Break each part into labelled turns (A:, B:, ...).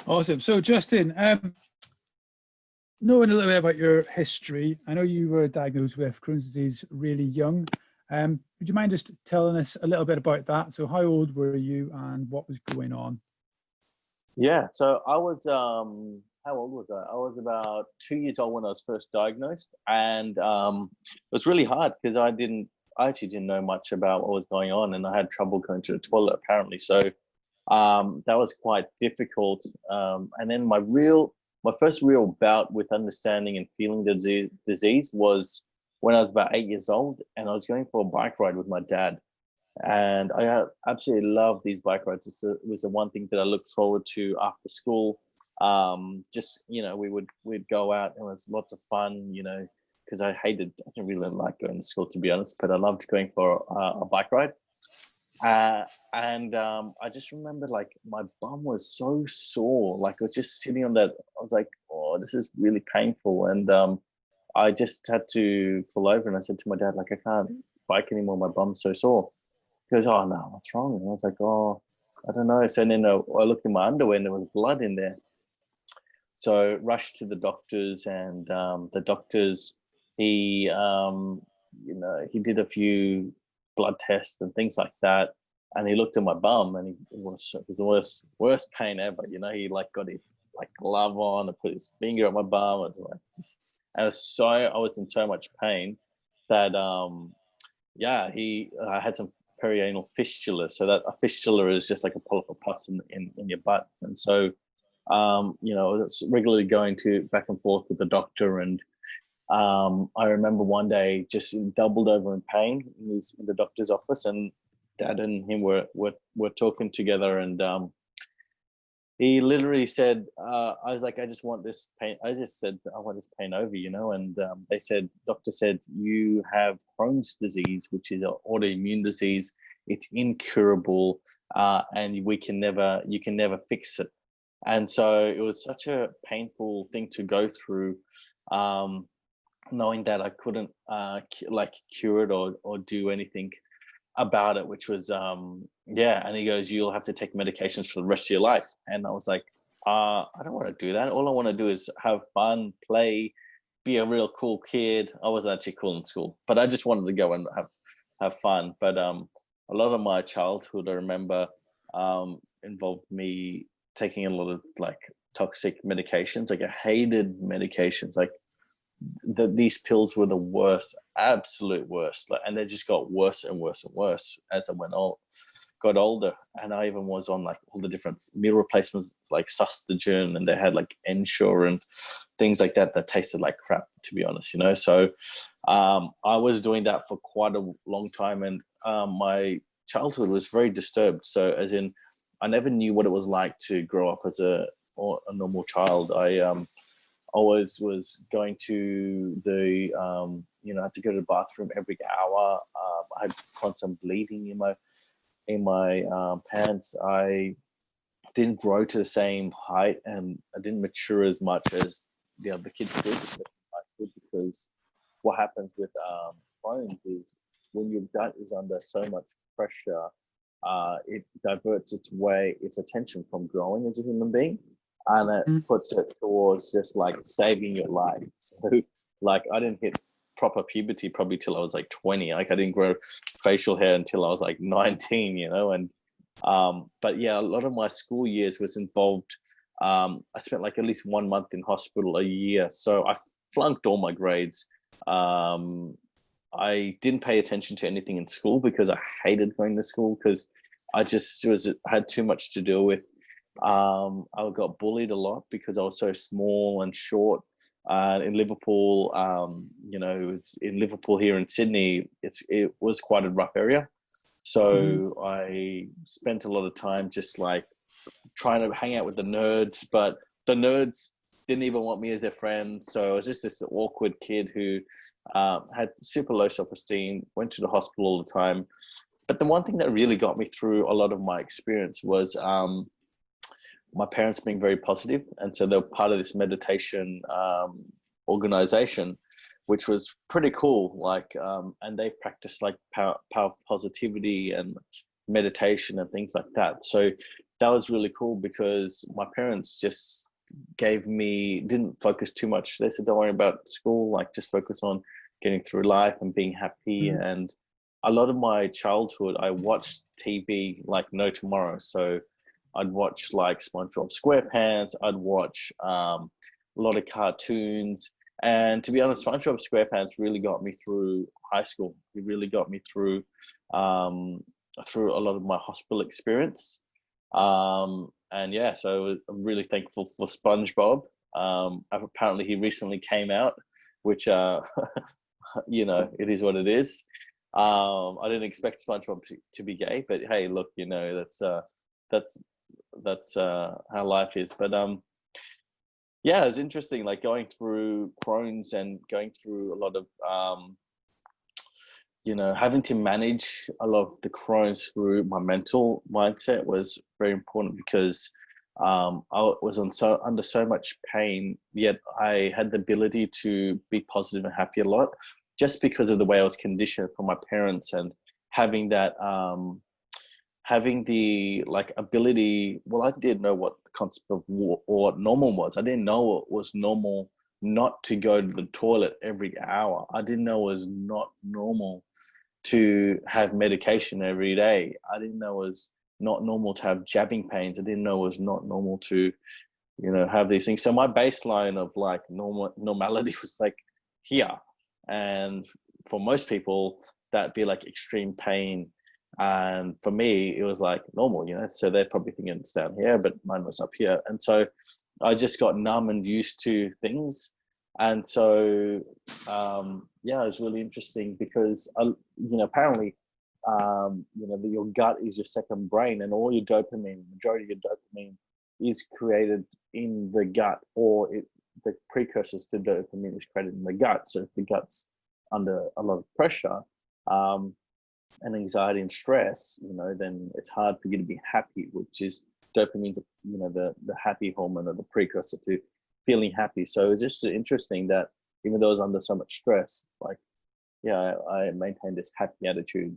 A: Awesome. So, Justin, knowing a little bit about your history, I know you were diagnosed with Crohn's disease really young. Would you mind just telling us a little bit about that? So, how old were you, and what was going on?
B: Yeah, so I was how old was I? I was about 2 years old when I was first diagnosed, and it was really hard because I actually didn't know much about what was going on, and I had trouble going to the toilet apparently. So that was quite difficult. And then my first real bout with understanding and feeling the disease was when I was about 8 years old, and I was going for a bike ride with my dad. And absolutely love these bike rides. It was the one thing that I looked forward to after school. Just, we'd go out, and it was lots of fun, because I didn't really like going to school, to be honest, but I loved going for a bike ride. And I just remember, like, my bum was so sore. Like, I was just sitting on that. I was like, oh, this is really painful. And I just had to pull over, and I said to my dad, like, I can't bike anymore. My bum's so sore. He goes, oh no, what's wrong? And I was like, oh, I don't know. So then I looked in my underwear, and there was blood in there. So rushed to the doctors, and the doctors, he did a few blood tests and things like that. And he looked at my bum, and it was the worst pain ever. He like got his like glove on and put his finger at my bum. It was like, and I was in so much pain that I had some perianal fistula. So that a fistula is just like a polyp or pus in your butt. And so, it's regularly going back and forth with the doctor. And I remember one day just doubled over in pain in the doctor's office, and Dad and him were talking together, and he literally said, I was like, I just want this pain. I just said, I want this pain over, and doctor said, you have Crohn's disease, which is an autoimmune disease. It's incurable, and you can never fix it. And so it was such a painful thing to go through, knowing that I couldn't cure it or do anything about it, which was and he goes, you'll have to take medications for the rest of your life. And I was like, I don't want to do that. All I want to do is have fun, play, be a real cool kid. I wasn't actually cool in school, but I just wanted to go and have fun. But a lot of my childhood, I remember, involved me taking a lot of like toxic medications. Like, I hated medications. Like, these pills were the worst, absolute worst. And they just got worse and worse and worse as I got older. And I even was on like all the different meal replacements, like Sustagen, and they had like Ensure and things like that tasted like crap, to be honest, So I was doing that for quite a long time, and my childhood was very disturbed. So as in, I never knew what it was like to grow up as a normal child. I always was going to I had to go to the bathroom every hour. I had constant bleeding in my pants. I didn't grow to the same height, and I didn't mature as much as the other kids did, because what happens with Crohn's is when your gut is under so much pressure, it diverts its attention from growing as a human being, and it puts it towards just like saving your life. So like, I didn't hit proper puberty probably till I was like 20. Like, I didn't grow facial hair until I was like 19, and but yeah, a lot of my school years was involved. I spent like at least 1 month in hospital a year, so I flunked all my grades. I didn't pay attention to anything in school because I hated going to school, because I just had too much to deal with. I got bullied a lot because I was so small and short. In Liverpool, in Liverpool here in Sydney, it was quite a rough area. So I spent a lot of time just like trying to hang out with the nerds, but the nerds didn't even want me as their friend. So I was just this awkward kid who had super low self-esteem, went to the hospital all the time. But the one thing that really got me through a lot of my experience was my parents being very positive. And so they were part of this meditation organization, which was pretty cool. Like, and they practiced like power positivity and meditation and things like that. So that was really cool because my parents just didn't focus too much. They said, don't worry about school, like just focus on getting through life and being happy. And a lot of my childhood, I watched TV like no tomorrow. So I'd watch like SpongeBob SquarePants, I'd watch a lot of cartoons. And to be honest, SpongeBob SquarePants really got me through high school. It really got me through through a lot of my hospital experience. And yeah, so I'm really thankful for SpongeBob. Apparently he recently came out, which you know, it is what it is. I didn't expect SpongeBob to be gay, but hey, look, you know, that's how life is. But yeah, it's interesting, like going through Crohn's and going through a lot of you know, having to manage a lot of the Crohn's through my mental mindset was very important because I was under so much pain, yet I had the ability to be positive and happy a lot, just because of the way I was conditioned from my parents, and having that having the like ability. Well, I didn't know what the concept of what normal was. I didn't know it was normal not to go to the toilet every hour. I didn't know it was not normal to have medication every day. I didn't know it was not normal to have jabbing pains. I didn't know it was not normal to, you know, have these things. So my baseline of like normality was like here. And for most people, that'd be like extreme pain. And for me, it was like normal, you know, so they're probably thinking it's down here, but mine was up here. And so I just got numb and used to things. And so, yeah, it was really interesting because, you know, apparently, you know, your gut is your second brain, and all your dopamine, majority of your dopamine is created in the gut, or the precursors to dopamine is created in the gut. So if the gut's under a lot of pressure, and anxiety and stress, you know, then it's hard for you to be happy, which is dopamine, you know, the happy hormone, or the precursor to feeling happy. So it's just interesting that even though I was under so much stress, like, yeah, I maintained this happy attitude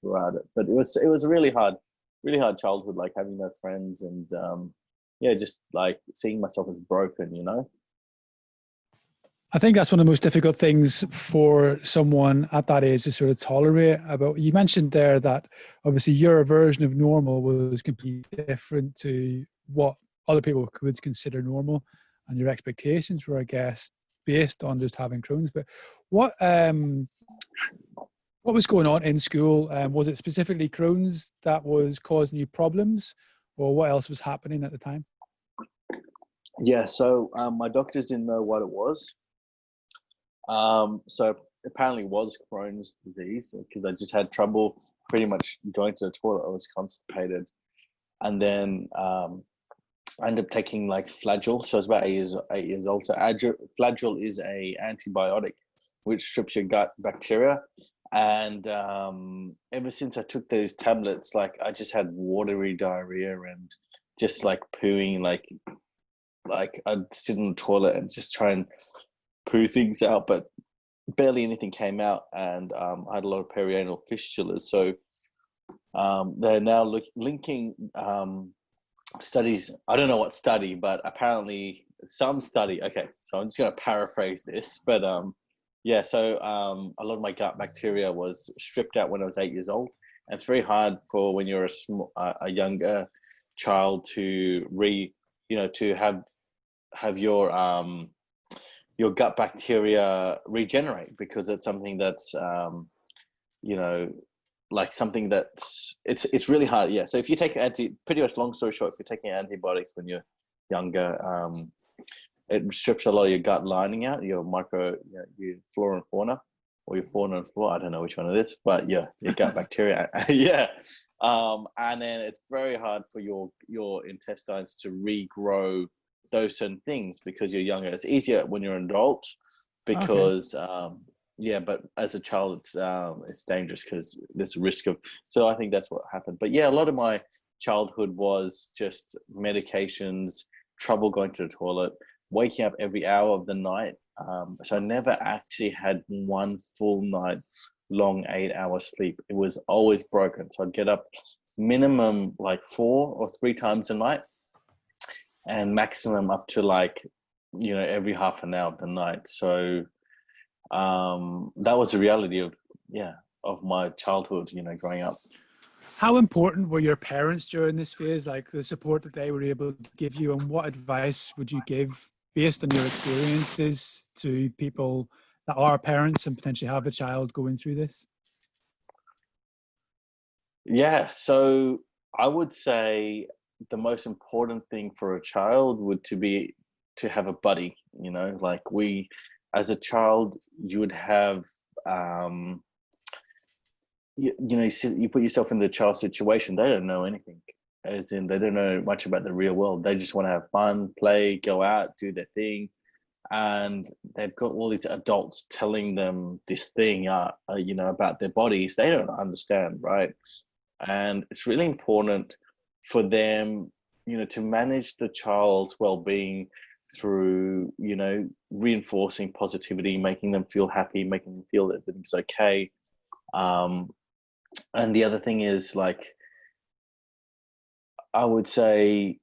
B: throughout it. But it was a really hard childhood, like having no friends, and yeah, just like seeing myself as broken, you know.
A: I think that's one of the most difficult things for someone at that age to sort of tolerate. About, you mentioned there that obviously your version of normal was completely different to what other people would consider normal, and your expectations were, I guess, based on just having Crohn's. But what was going on in school? Was it specifically Crohn's that was causing you problems, or what else was happening at the time?
B: Yeah, so my doctors didn't know what it was. So apparently it was Crohn's disease, because I just had trouble pretty much going to the toilet. I was constipated. And then I ended up taking like Flagyl. So I was about 8 years old. So Flagyl is a antibiotic which strips your gut bacteria. And ever since I took those tablets, like I just had watery diarrhea and just like pooing, like I'd sit in the toilet and just try and poo things out, but barely anything came out. And I had a lot of perianal fistulas. So they're now linking studies. I don't know what study, but apparently some study. Okay, so I'm just going to paraphrase this, but yeah, so a lot of my gut bacteria was stripped out when I was 8 years old. And it's very hard for when you're a younger child to to have your gut bacteria regenerate, because it's something that's like something that's it's really hard. Yeah. So if you take pretty much, long story short, if you're taking antibiotics when you're younger, it strips a lot of your gut lining out, your your flora and fauna, or your fauna and flora. I don't know which one it is, but yeah, your gut bacteria. Yeah. And then it's very hard for your intestines to regrow those certain things because you're younger. It's easier when you're an adult because yeah, but as a child it's dangerous because there's a risk of. So I think that's what happened. But yeah, a lot of my childhood was just medications, trouble going to the toilet, waking up every hour of the night. So I never actually had one full night long 8-hour sleep. It was always broken. So I'd get up minimum like 4 or 3 times a night, and maximum up to like, every half an hour of the night. So that was the reality of my childhood, growing up.
A: How important were your parents during this phase, like the support that they were able to give you, and what advice would you give based on your experiences to people that are parents and potentially have a child going through this?
B: Yeah, so I would say the most important thing for a child would to have a buddy, like as a child, you would have, you put yourself in the child situation. They don't know anything, as in they don't know much about the real world. They just want to have fun, play, go out, do their thing. And they've got all these adults telling them this thing, about their bodies. They don't understand, right? And it's really important for them, to manage the child's well-being through, reinforcing positivity, making them feel happy, making them feel that everything's okay. And the other thing is, like, I would say,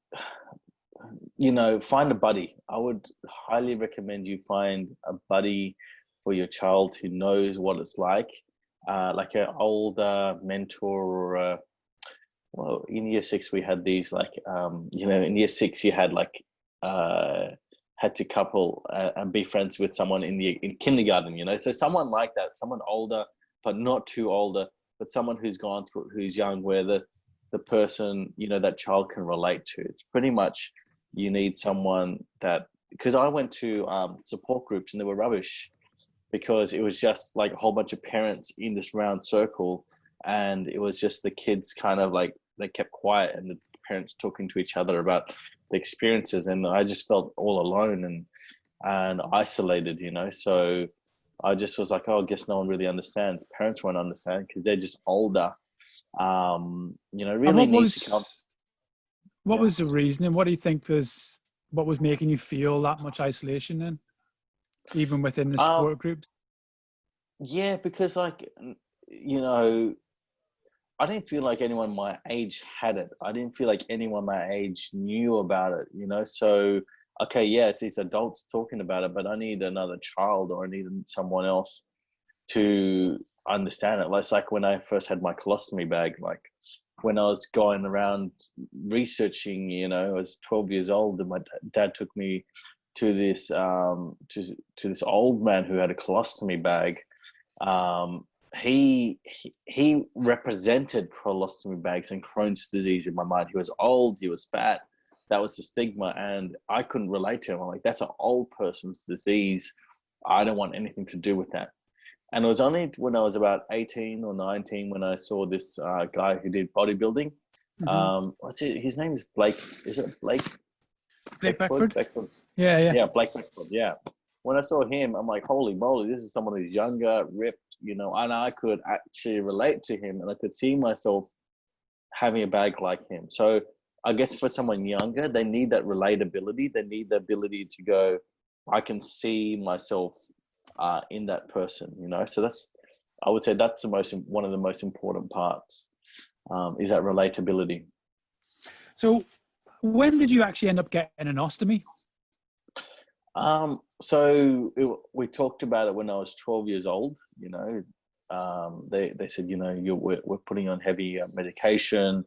B: find a buddy. I would highly recommend you find a buddy for your child who knows what it's like an older mentor, or well, in year 6 we had these, like, in year 6 you had like had to couple and be friends with someone in kindergarten, so someone like that, someone older but not too older, but someone who's gone through, who's young, where the person, that child can relate to. It's pretty much, you need someone that, because I went to support groups and they were rubbish, because it was just like a whole bunch of parents in this round circle, and it was just the kids kind of like, they kept quiet and the parents talking to each other about the experiences, and I just felt all alone and isolated, so I just was like, oh, I guess no one really understands. Parents won't understand because they're just older. Really needs to come.
A: What was the reasoning? What do you think what was making you feel that much isolation then, even within the support group?
B: Yeah, because I didn't feel like anyone my age had it. I didn't feel like anyone my age knew about it, so, okay, yeah, it's these adults talking about it, but I need another child, or I need someone else to understand it. It's like when I first had my colostomy bag, like when I was going around researching, I was 12 years old, and my dad took me to this to this old man who had a colostomy bag. He represented colostomy bags and Crohn's disease in my mind. He was old, he was fat. That was the stigma, and I couldn't relate to him. I'm like, that's an old person's disease. I don't want anything to do with that. And it was only when I was about 18 or 19 when I saw this guy who did bodybuilding. What's it? His name is Blake. Is it Blake?
A: Blake Beckford? Yeah.
B: Yeah, Blake Beckford, yeah. When I saw him, I'm like, holy moly, this is someone who's younger, ripped, and I could actually relate to him, and I could see myself having a bag like him. So I guess for someone younger, they need that relatability. They need the ability to go, I can see myself in that person, So I would say that's one of the most important parts, is that relatability.
A: So when did you actually end up getting an ostomy?
B: We talked about it when I was 12 years old. They said, we're putting on heavy medication.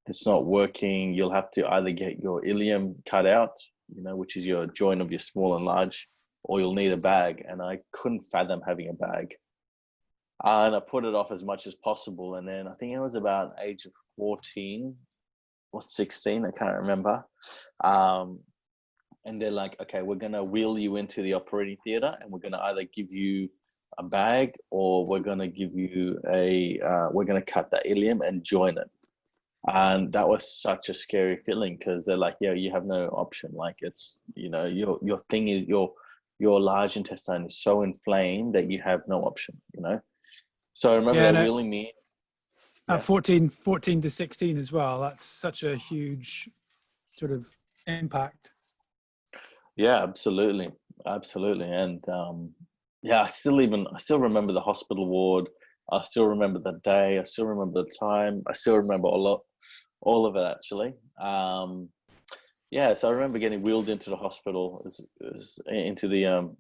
B: It's not working. You'll have to either get your ileum cut out, which is your joint of your small and large, or you'll need a bag. And I couldn't fathom having a bag. And I put it off as much as possible. And then I think it was about age of 14 or 16, I can't remember. And they're like, okay, we're going to wheel you into the operating theater, and we're going to either give you a bag, or we're going to give you we're going to cut that ileum and join it. And that was such a scary feeling, because they're like, yeah, you have no option. Like, it's, your thing is your large intestine is so inflamed that you have no option, So I remember they wheeling me.
A: At 14 to 16 as well. That's such a huge sort of impact.
B: Yeah, absolutely. And I still remember the hospital ward. I still remember the day. I still remember the time. I still remember all of it actually. Yeah, so I remember getting wheeled into the hospital, into the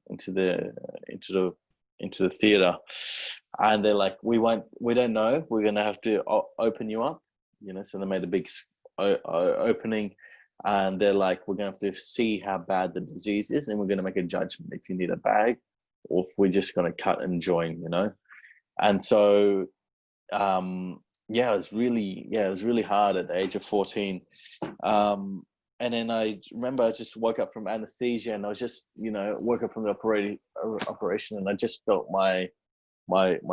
B: theater, and they're like, we don't know, we're gonna have to open you up, So they made a big opening, and they're like, we're gonna have to see how bad the disease is, and we're gonna make a judgment if you need a bag, or if we're just gonna cut and join, And so, it was really hard at the age of 14. And then I remember I just woke up from anesthesia, and I was just, woke up from the operation, and I just felt my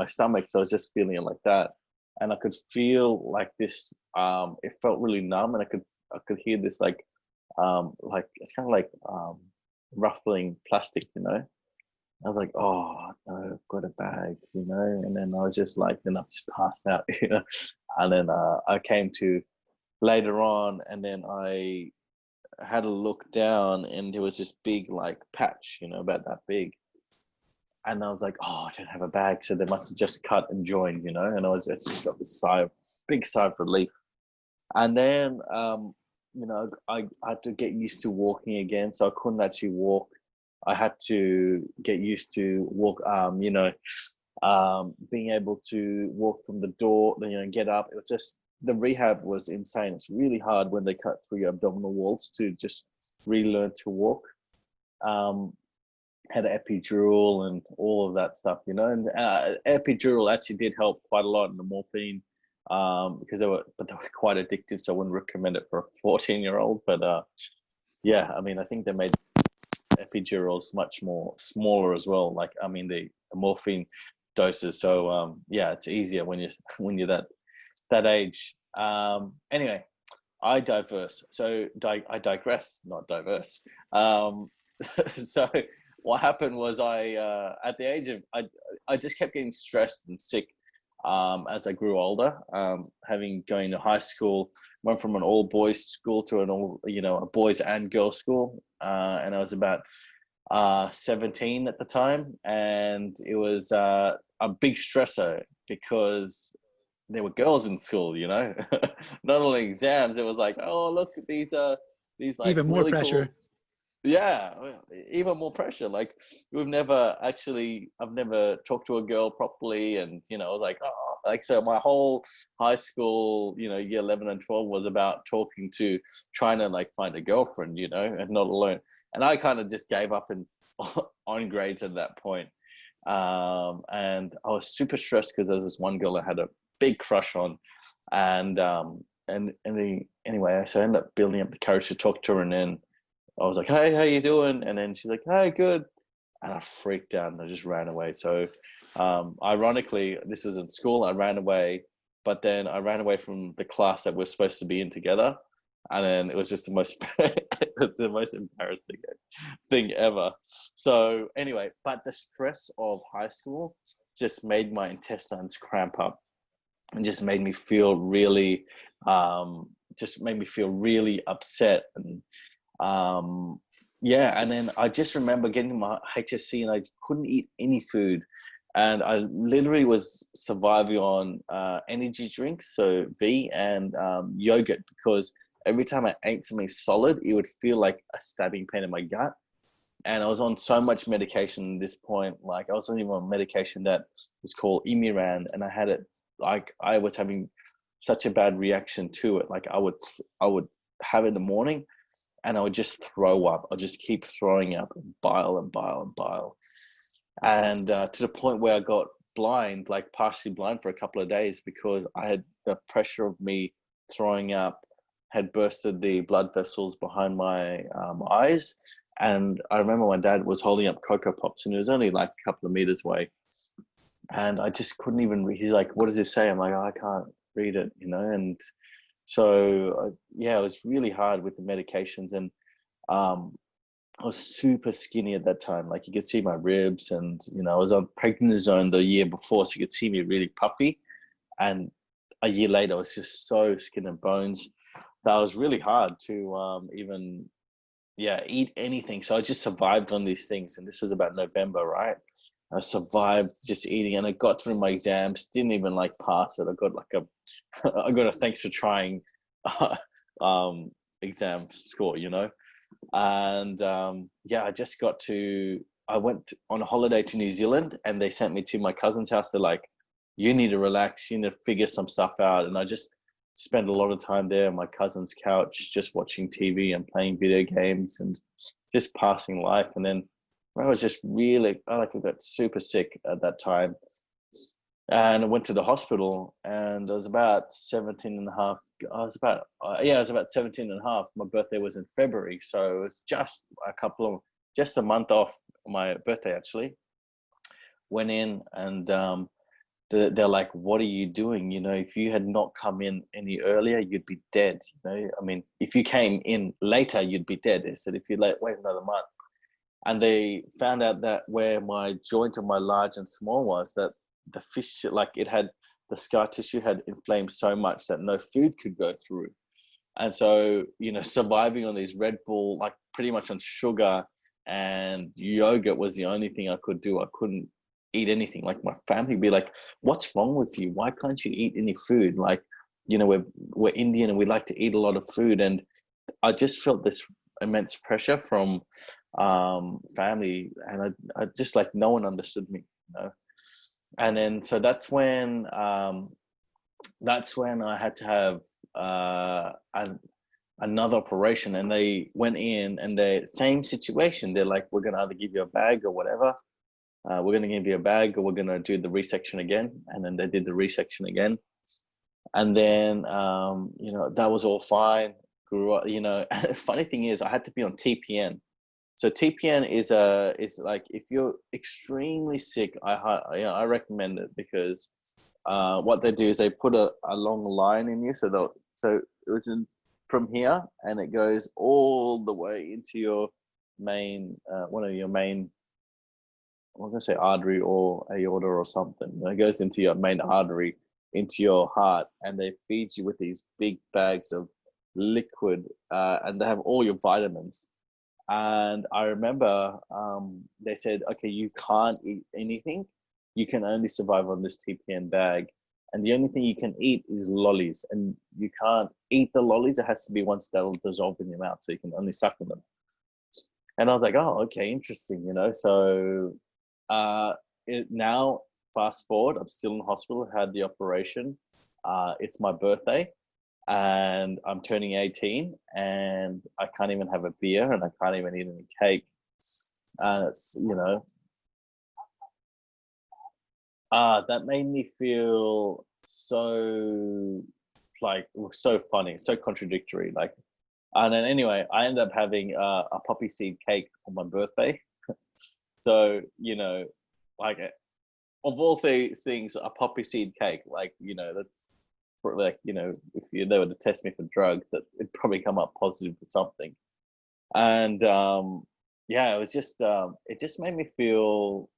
B: stomach. So I was just feeling it like that, and I could feel like this. It felt really numb, and I could hear this like it's kind of like ruffling plastic, I was like, oh no, I've got a bag, And then I was just like, then I just passed out, And then I came to later on, and then I had a look down, and there was this big like patch, about that big, and I was like, oh, I don't have a bag, so they must have just cut and joined, And it's just got this big sigh of relief. And then I had to get used to walking again, so I couldn't actually walk. I had to get used to walk, being able to walk from the door, get up. It was just, the rehab was insane. It's really hard when they cut through your abdominal walls to just relearn to walk. Had an epidural and all of that stuff, and epidural actually did help quite a lot in the morphine, because they were quite addictive, so I wouldn't recommend it for a 14-year-old. But I mean, I think they made epidurals much more smaller as well, like the morphine doses, so it's easier when you're that age. Anyway, I digress, not diverse. So what happened was at the age of I just kept getting stressed and sick as I grew older, going to high school. Went from an all boys school to a boys and girls school, and I was about 17 at the time, and it was a big stressor because there were girls in school, not only exams. It was like, oh, look, these like
A: even more
B: really
A: pressure.
B: Cool. Yeah, even more pressure. Like I've never talked to a girl properly, and I was like, oh, like, so my whole high school, year 11 and 12 was about trying to like find a girlfriend, and not alone. And I kind of just gave up on grades at that point. And I was super stressed because there was this one girl I had a big crush on, and anyway, so I ended up building up the courage to talk to her, and then I was like, hey, how you doing? And then she's like, hey, good. And I freaked out and I just ran away. So ironically, this is in school, I ran away, but then I ran away from the class that we're supposed to be in together. And then it was just the most embarrassing thing ever. So anyway, but the stress of high school just made my intestines cramp up, and just made me feel really upset. And and then I just remember getting my HSC, and I couldn't eat any food, and I literally was surviving on energy drinks, so V, and yogurt, because every time I ate something solid, it would feel like a stabbing pain in my gut. And I was on so much medication at this point. Like I was even on medication that was called Imiran, and I had it, like I was having such a bad reaction to it. Like I would have it in the morning, and I would just throw up. I'll just keep throwing up, and bile and bile and bile. And to the point where I got blind, like partially blind for a couple of days, because I had the pressure of me throwing up had bursted the blood vessels behind my eyes. And I remember my dad was holding up Cocoa Pops, and it was only like a couple of meters away. And I just couldn't even read. He's like, what does this say? I'm like, oh, I can't read it, And so, it was really hard with the medications. And I was super skinny at that time. Like you could see my ribs, and, I was on prednisone the year before, so you could see me really puffy. And a year later, I was just so skin and bones. That was really hard to eat anything. So I just survived on these things. And this was about November, right? I survived just eating, and I got through my exams. Didn't even like pass it. I got like I got a thanks for trying exam score, you know. And yeah, I went on a holiday to New Zealand, and they sent me to my cousin's house. They're like, you need to relax, you need to figure some stuff out. And I just spent a lot of time there on my cousin's couch, just watching TV and playing video games and just passing life. And then I was just really, I got super sick at that time. And I went to the hospital, and I was about 17 and a half. I was about 17 and a half. My birthday was in February. So it was just just a month off my birthday, actually. Went in, and they're like, what are you doing? You know, if you had not come in any earlier, you'd be dead. You know, I mean, if you came in later, you'd be dead. They said, if you wait another month. And they found out that where my joint of my large and small was, that the fissure, like it had, the scar tissue had inflamed so much that no food could go through. And so, you know, surviving on these Red Bull, like pretty much on sugar and yogurt was the only thing I could do. I couldn't eat anything. Like my family would be like, what's wrong with you? Why can't you eat any food? Like, you know, we're Indian and we like to eat a lot of food. And I just felt this immense pressure from family, and I just, like, no one understood me, you know. And then so that's when I had to have another operation, and they went in, and the same situation. They're like, we're gonna either give you a bag or whatever. We're gonna give you a bag, or we're gonna do the resection again. And then they did the resection again, and then you know, that was all fine. Grew up, you know. Funny thing is, I had to be on TPN. So TPN is like, if you're extremely sick, I recommend it, because what they do is they put a long line in you. So it was from here, and it goes all the way into your main, one of your main, I'm going to say artery or aorta or something. And it goes into your main artery, into your heart, and they feed you with these big bags of liquid, and they have all your vitamins. And I remember they said, okay, you can't eat anything. You can only survive on this TPN bag. And the only thing you can eat is lollies. And you can't eat the lollies. It has to be ones that'll dissolve in your mouth. So you can only suck on them. And I was like, oh, okay, interesting, you know. So now, fast forward, I'm still in the hospital, had the operation. It's my birthday. And I'm turning 18, and I can't even have a beer, and I can't even eat any cake. It's, you know, that made me feel so, like, it was so funny, so contradictory. Like, and then anyway, I ended up having a poppy seed cake on my birthday. So, you know, like, of all things, a poppy seed cake, like, you know, that's, like, you know, if they were to test me for drugs, that it'd probably come up positive for something. And yeah, it was just it just made me feel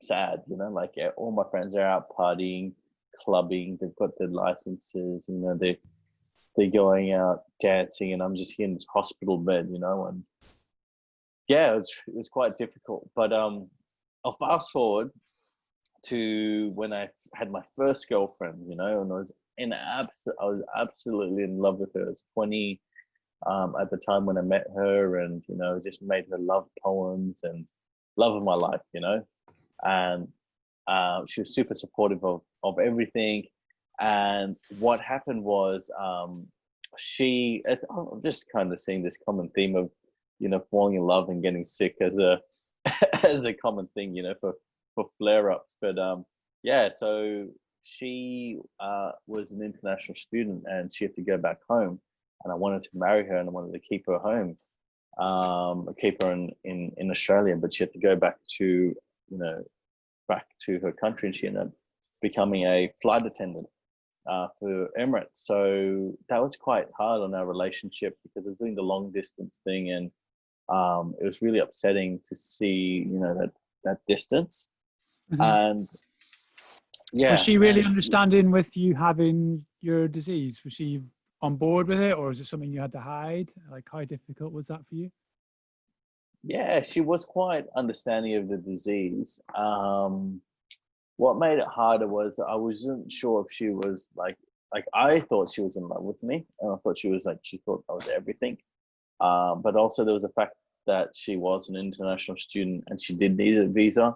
B: sad, you know. Like, all my friends are out partying, clubbing, they've got their licenses, you know, they're going out dancing, and I'm just here in this hospital bed, you know. And yeah, it was quite difficult. But I'll fast forward to when I had my first girlfriend, you know, and I was absolutely in love with her. I was 20 at the time when I met her, and, you know, just made her love poems and love of my life, you know. And she was super supportive of everything. And what happened was, I'm just kind of seeing this common theme of, you know, falling in love and getting sick as a as a common thing, you know, for flare-ups. But yeah, so she was an international student, and she had to go back home, and I wanted to marry her, and I wanted to keep her home, keep her in Australia, but she had to go back to, you know, back to her country, and she ended up becoming a flight attendant for Emirates. So that was quite hard on our relationship, because I was doing the long distance thing, and it was really upsetting to see, you know, that distance.
A: Mm-hmm.
B: And yeah,
A: was she really understanding with you having your disease? Was she on board with it, or is it something you had to hide? Like, how difficult was that for you?
B: yeah, she was quite understanding of the disease. What made it harder was I wasn't sure if she was like I thought she was in love with me, and I thought she thought I was everything. But also there was a fact that she was an international student and she did need a visa,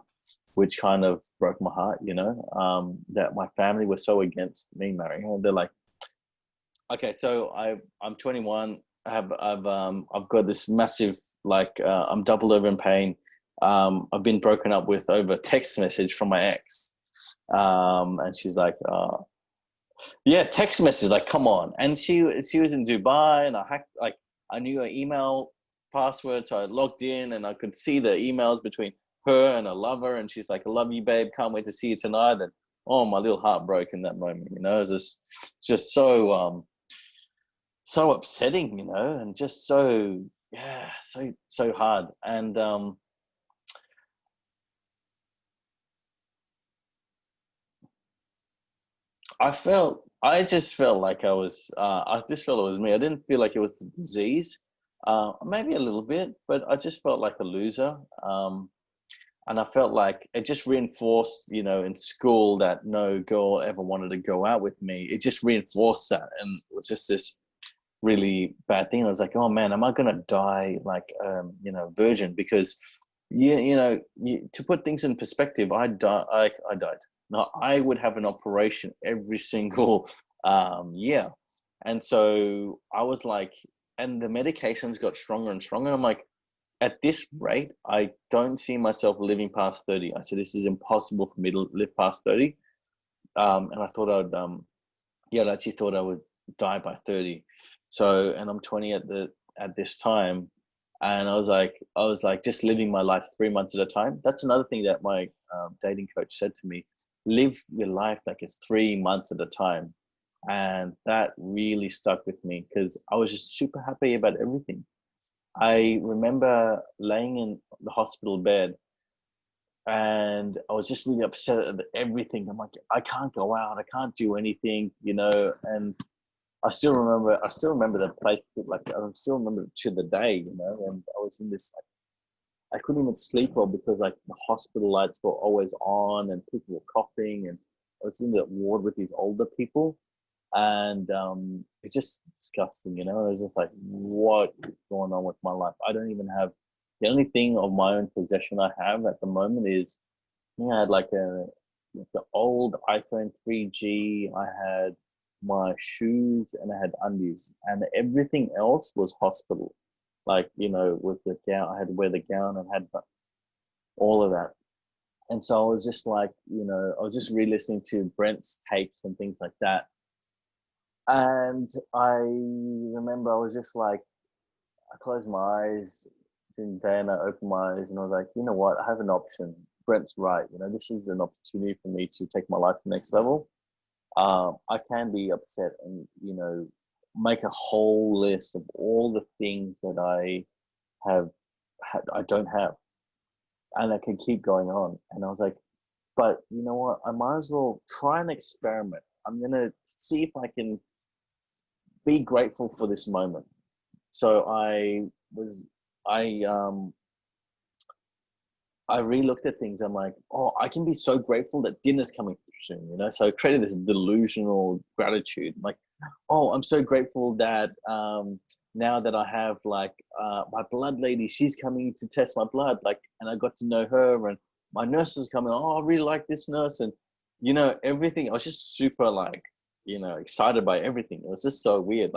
B: which kind of broke my heart, that my family was so against me marrying her. They're like, okay, so I'm 21. I've got this massive, I'm doubled over in pain. I've been broken up with over text message from my ex. And she's like, yeah, text message, like, come on. And she was in Dubai, and I hacked, I knew her email password, so I logged in and I could see the emails between her and her lover, and she's like, I love you, babe, can't wait to see you tonight. And oh, my little heart broke in that moment, it was just so so upsetting, and just so, yeah, so hard. And I just felt like I just felt it was me. I didn't feel like it was the disease, maybe a little bit, but I just felt like a loser. And I felt like it just reinforced, in school, that no girl ever wanted to go out with me. It just reinforced that. And it was just this really bad thing. I was like, oh man, am I going to die like, virgin? Because, to put things in perspective, I died. Now, I would have an operation every single year. And so I was like, and the medications got stronger and stronger. I'm like, at this rate, I don't see myself living past 30. I said, this is impossible for me to live past 30. And I thought I actually thought I would die by 30. So, and I'm 20 at this time. And I was like just living my life 3 months at a time. That's another thing that my dating coach said to me: live your life like it's 3 months at a time. And that really stuck with me, because I was just super happy about everything. I remember laying in the hospital bed, and I was just really upset at everything. I'm like, I can't go out, I can't do anything, and I still remember the place, like I still remember it to the day, and I was in this, I couldn't even sleep well, because like the hospital lights were always on and people were coughing, and I was in the ward with these older people, and it's just disgusting, it was just like, what is going on with my life? I don't even have, the only thing of my own possession I have at the moment is, I had like the old iPhone 3G, I had my shoes, and I had undies, and everything else was hospital. Like, with the gown, I had to wear the gown and had all of that. And so I was just like, I was just re-listening to Brent's tapes and things like that. And I remember I was just like, I closed my eyes during the day and I opened my eyes, and I was like, you know what? I have an option. Brent's right. This is an opportunity for me to take my life to the next level. I can be upset and, make a whole list of all the things that I don't have, and I can keep going on. And I was like, but you know what? I might as well try an experiment. I'm going to see if I can be grateful for this moment. So I re-looked at things. I'm like, oh, I can be so grateful that dinner's coming soon, So I created this delusional gratitude. Like, oh, I'm so grateful that now that I have my blood lady, she's coming to test my blood, and I got to know her, and my nurse is coming. Oh, I really like this nurse, and everything. I was just super excited by everything. It was just so weird.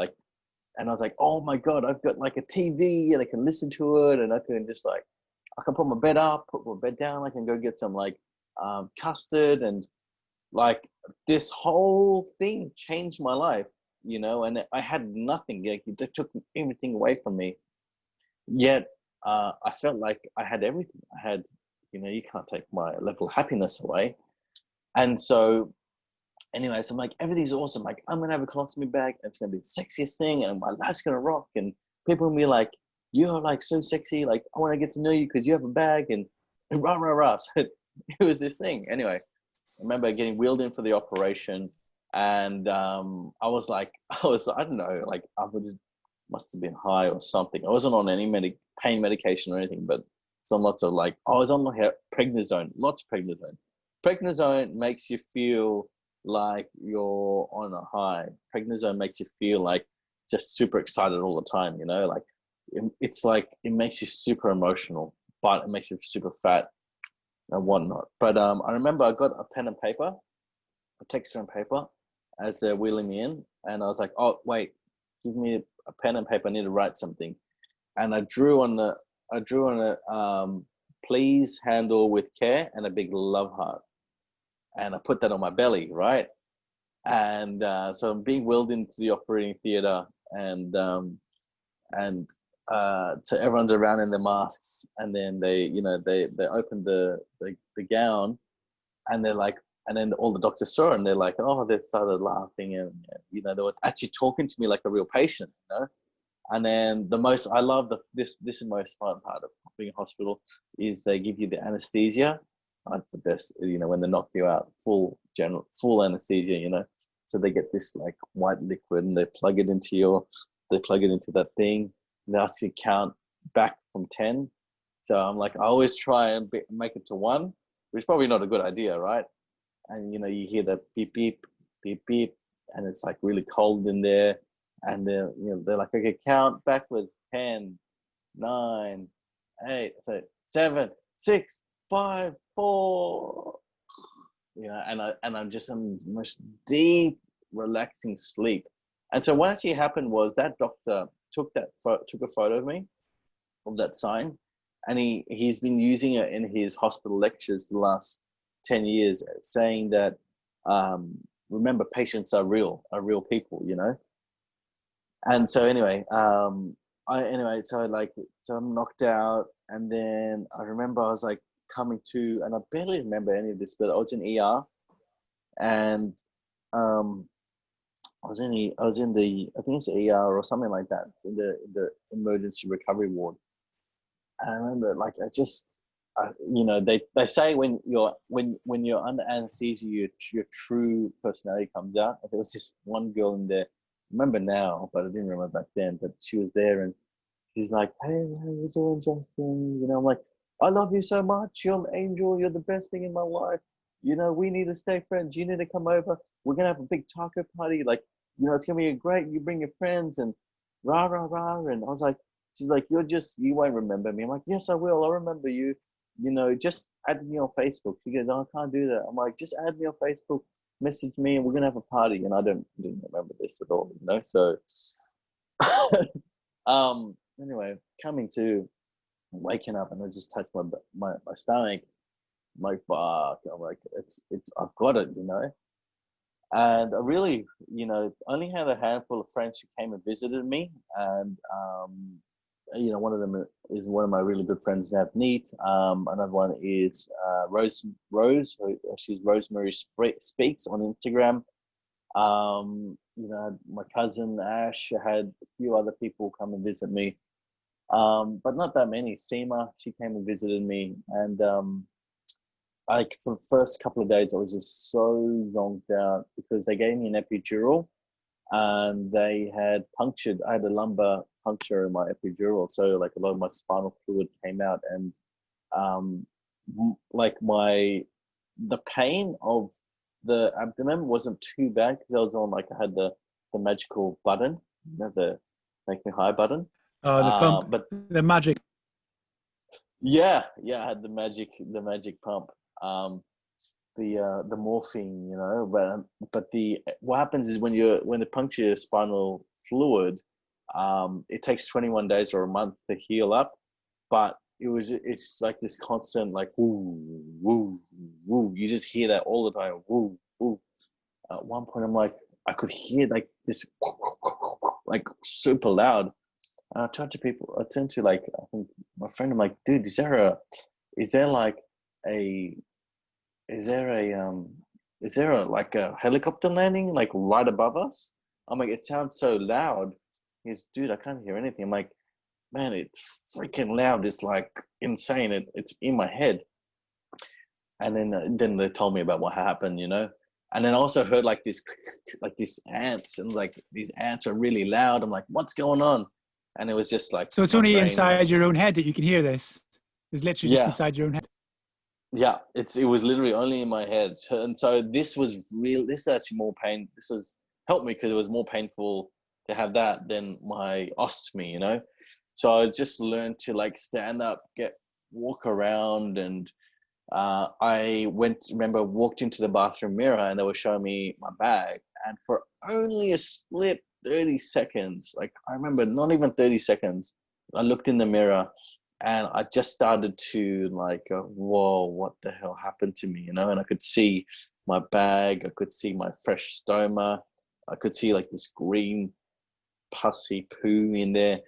B: And I was like, oh my God, I've got like a TV and I can listen to it, and I can just I can put my bed up, put my bed down. I can go get some custard, and this whole thing changed my life, and I had nothing. It took everything away from me. Yet I felt like I had everything. I had, you can't take my level of happiness away. And so anyways, I'm like, everything's awesome. Like, I'm going to have a colostomy bag. And it's going to be the sexiest thing. And my life's going to rock. And people will be like, you're so sexy. Like, I want to get to know you because you have a bag, and rah, rah, rah. So it was this thing. Anyway, I remember getting wheeled in for the operation. And I don't know, must have been high or something. I wasn't on any pain medication or anything, but some lots of like, I was on like prednisone, lots of prednisone. Prednisone makes you feel like you're on a high. Prednisone makes you feel like just super excited all the time, you know, like it's like, it makes you super emotional, but it makes you super fat and whatnot. But I remember I got a pen and paper, a texture and paper as they're wheeling me in. And I was like, oh, wait, give me a pen and paper. I need to write something. And I drew on a please handle with care and a big love heart. And I put that on my belly, right? And so I'm being wheeled into the operating theater, and so everyone's around in their masks, and then they open the gown, and they're like, and then all the doctors saw it, and they're like, oh, they started laughing, and you know, they were actually talking to me like a real patient, you know. And then I love this is the most fun part of being in hospital is they give you the anesthesia. That's the best, you know, when they knock you out, full anesthesia, you know. So they get this like white liquid, and they plug it into that thing. And they ask you to count back from 10. So I'm like, I always try and make it to 1, which is probably not a good idea, right? And you know, you hear that beep beep beep beep, and it's like really cold in there. And they're like, okay, count backwards, 10, 9, 8, so 7, 6, 5, 4. You know, and I'm just in the most deep, relaxing sleep. And so what actually happened was that doctor took a photo of me, of that sign, and he's been using it in his hospital lectures for the last 10 years, saying that remember, patients are real people, you know. And so anyway, so I'm knocked out, and then I remember I was like coming to, and I barely remember any of this, but I was in ER, and I was in the I think it's ER or something like that. It's in the emergency recovery ward. And I remember, like, you know, they say when you're under anesthesia, your true personality comes out. There was this one girl in there. I remember now, but I didn't remember back then. But she was there, and she's like, "Hey, how you doing, Justin?" You know, I'm like, "I love you so much. You're an angel. You're the best thing in my life. You know, we need to stay friends. You need to come over. We're gonna have a big taco party. Like, you know, it's gonna be great. You bring your friends and rah rah rah." And I was like, she's like, you won't remember me. I'm like, yes, I will. I'll remember you. You know, just add me on Facebook. She goes, oh, I can't do that. I'm like, just add me on Facebook, message me, and we're gonna have a party. And I didn't remember this at all, you know. So anyway, coming to waking up, and I just touched my stomach. I'm like, fuck. I'm like, it's I've got it, you know. And I really, you know, only had a handful of friends who came and visited me. And you know, one of them is one of my really good friends, Navneet. Another one is Rose. She's Rosemary Speaks on Instagram. You know, my cousin Ash. Had a few other people come and visit me, but not that many. Seema, she came and visited me, and like for the first couple of days, I was just so zonked out because they gave me an epidural, and they had punctured. I had a lumbar puncture in my epidural, so like a lot of my spinal fluid came out, and like the pain of the abdomen wasn't too bad because I was on, like, I had the magical button, you know, the make me high button.
A: The pump,
B: but
A: the magic.
B: yeah, I had the magic pump. The morphine, you know, but what happens is when they puncture your spinal fluid, it takes 21 days or a month to heal up, but it's like this constant, like, woo woo woo, you just hear that all the time, woo woo. At one point I'm like, I could hear like this like super loud, and I turned to like, I think my friend, I'm like, dude, is there like a helicopter landing like right above us? I'm like, it sounds so loud. He's, dude, I can't hear anything. I'm like, man, it's freaking loud. It's like insane. It's in my head. And then they told me about what happened, you know. And then I also heard like these ants, and like these ants are really loud. I'm like, what's going on? and it was just like
A: So it's
B: my
A: only
B: brain.
A: inside your own head that you can hear this. It's literally just
B: Yeah.
A: inside your own head.
B: Yeah, it was literally only in my head. And so this was real. This is actually more pain. This was helped me because it was more painful to have that than my ostomy, you know? So I just learned to like stand up, walk around. And I walked into the bathroom mirror and they were showing me my bag. And for only a split 30 seconds, like I remember not even 30 seconds, I looked in the mirror and I just started to like go, whoa, what the hell happened to me, you know? And I could see my bag, I could see my fresh stoma, I could see like this green pussy poo in there.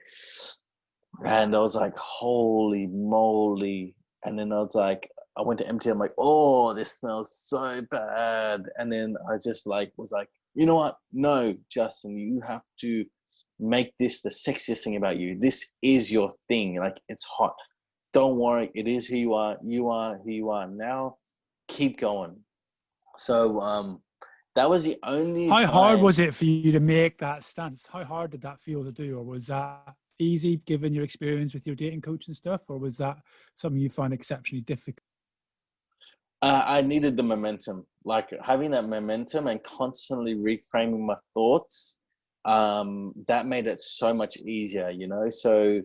B: And I was like, holy moly. And then I was like, I went to empty it. I'm like, oh, this smells so bad. And then I just like was like, you know what? No, Justin, you have to make this the sexiest thing about you. This is your thing. Like, it's hot. Don't worry. It is who you are. You are who you are. Now keep going. So that was the only
A: How
B: time.
A: hard was it for you to make that stance? How hard did that feel to do? Or was that easy given your experience with your dating coach and stuff? Or was that something you found exceptionally difficult?
B: I needed the momentum, like having that momentum and constantly reframing my thoughts. That made it so much easier, you know. So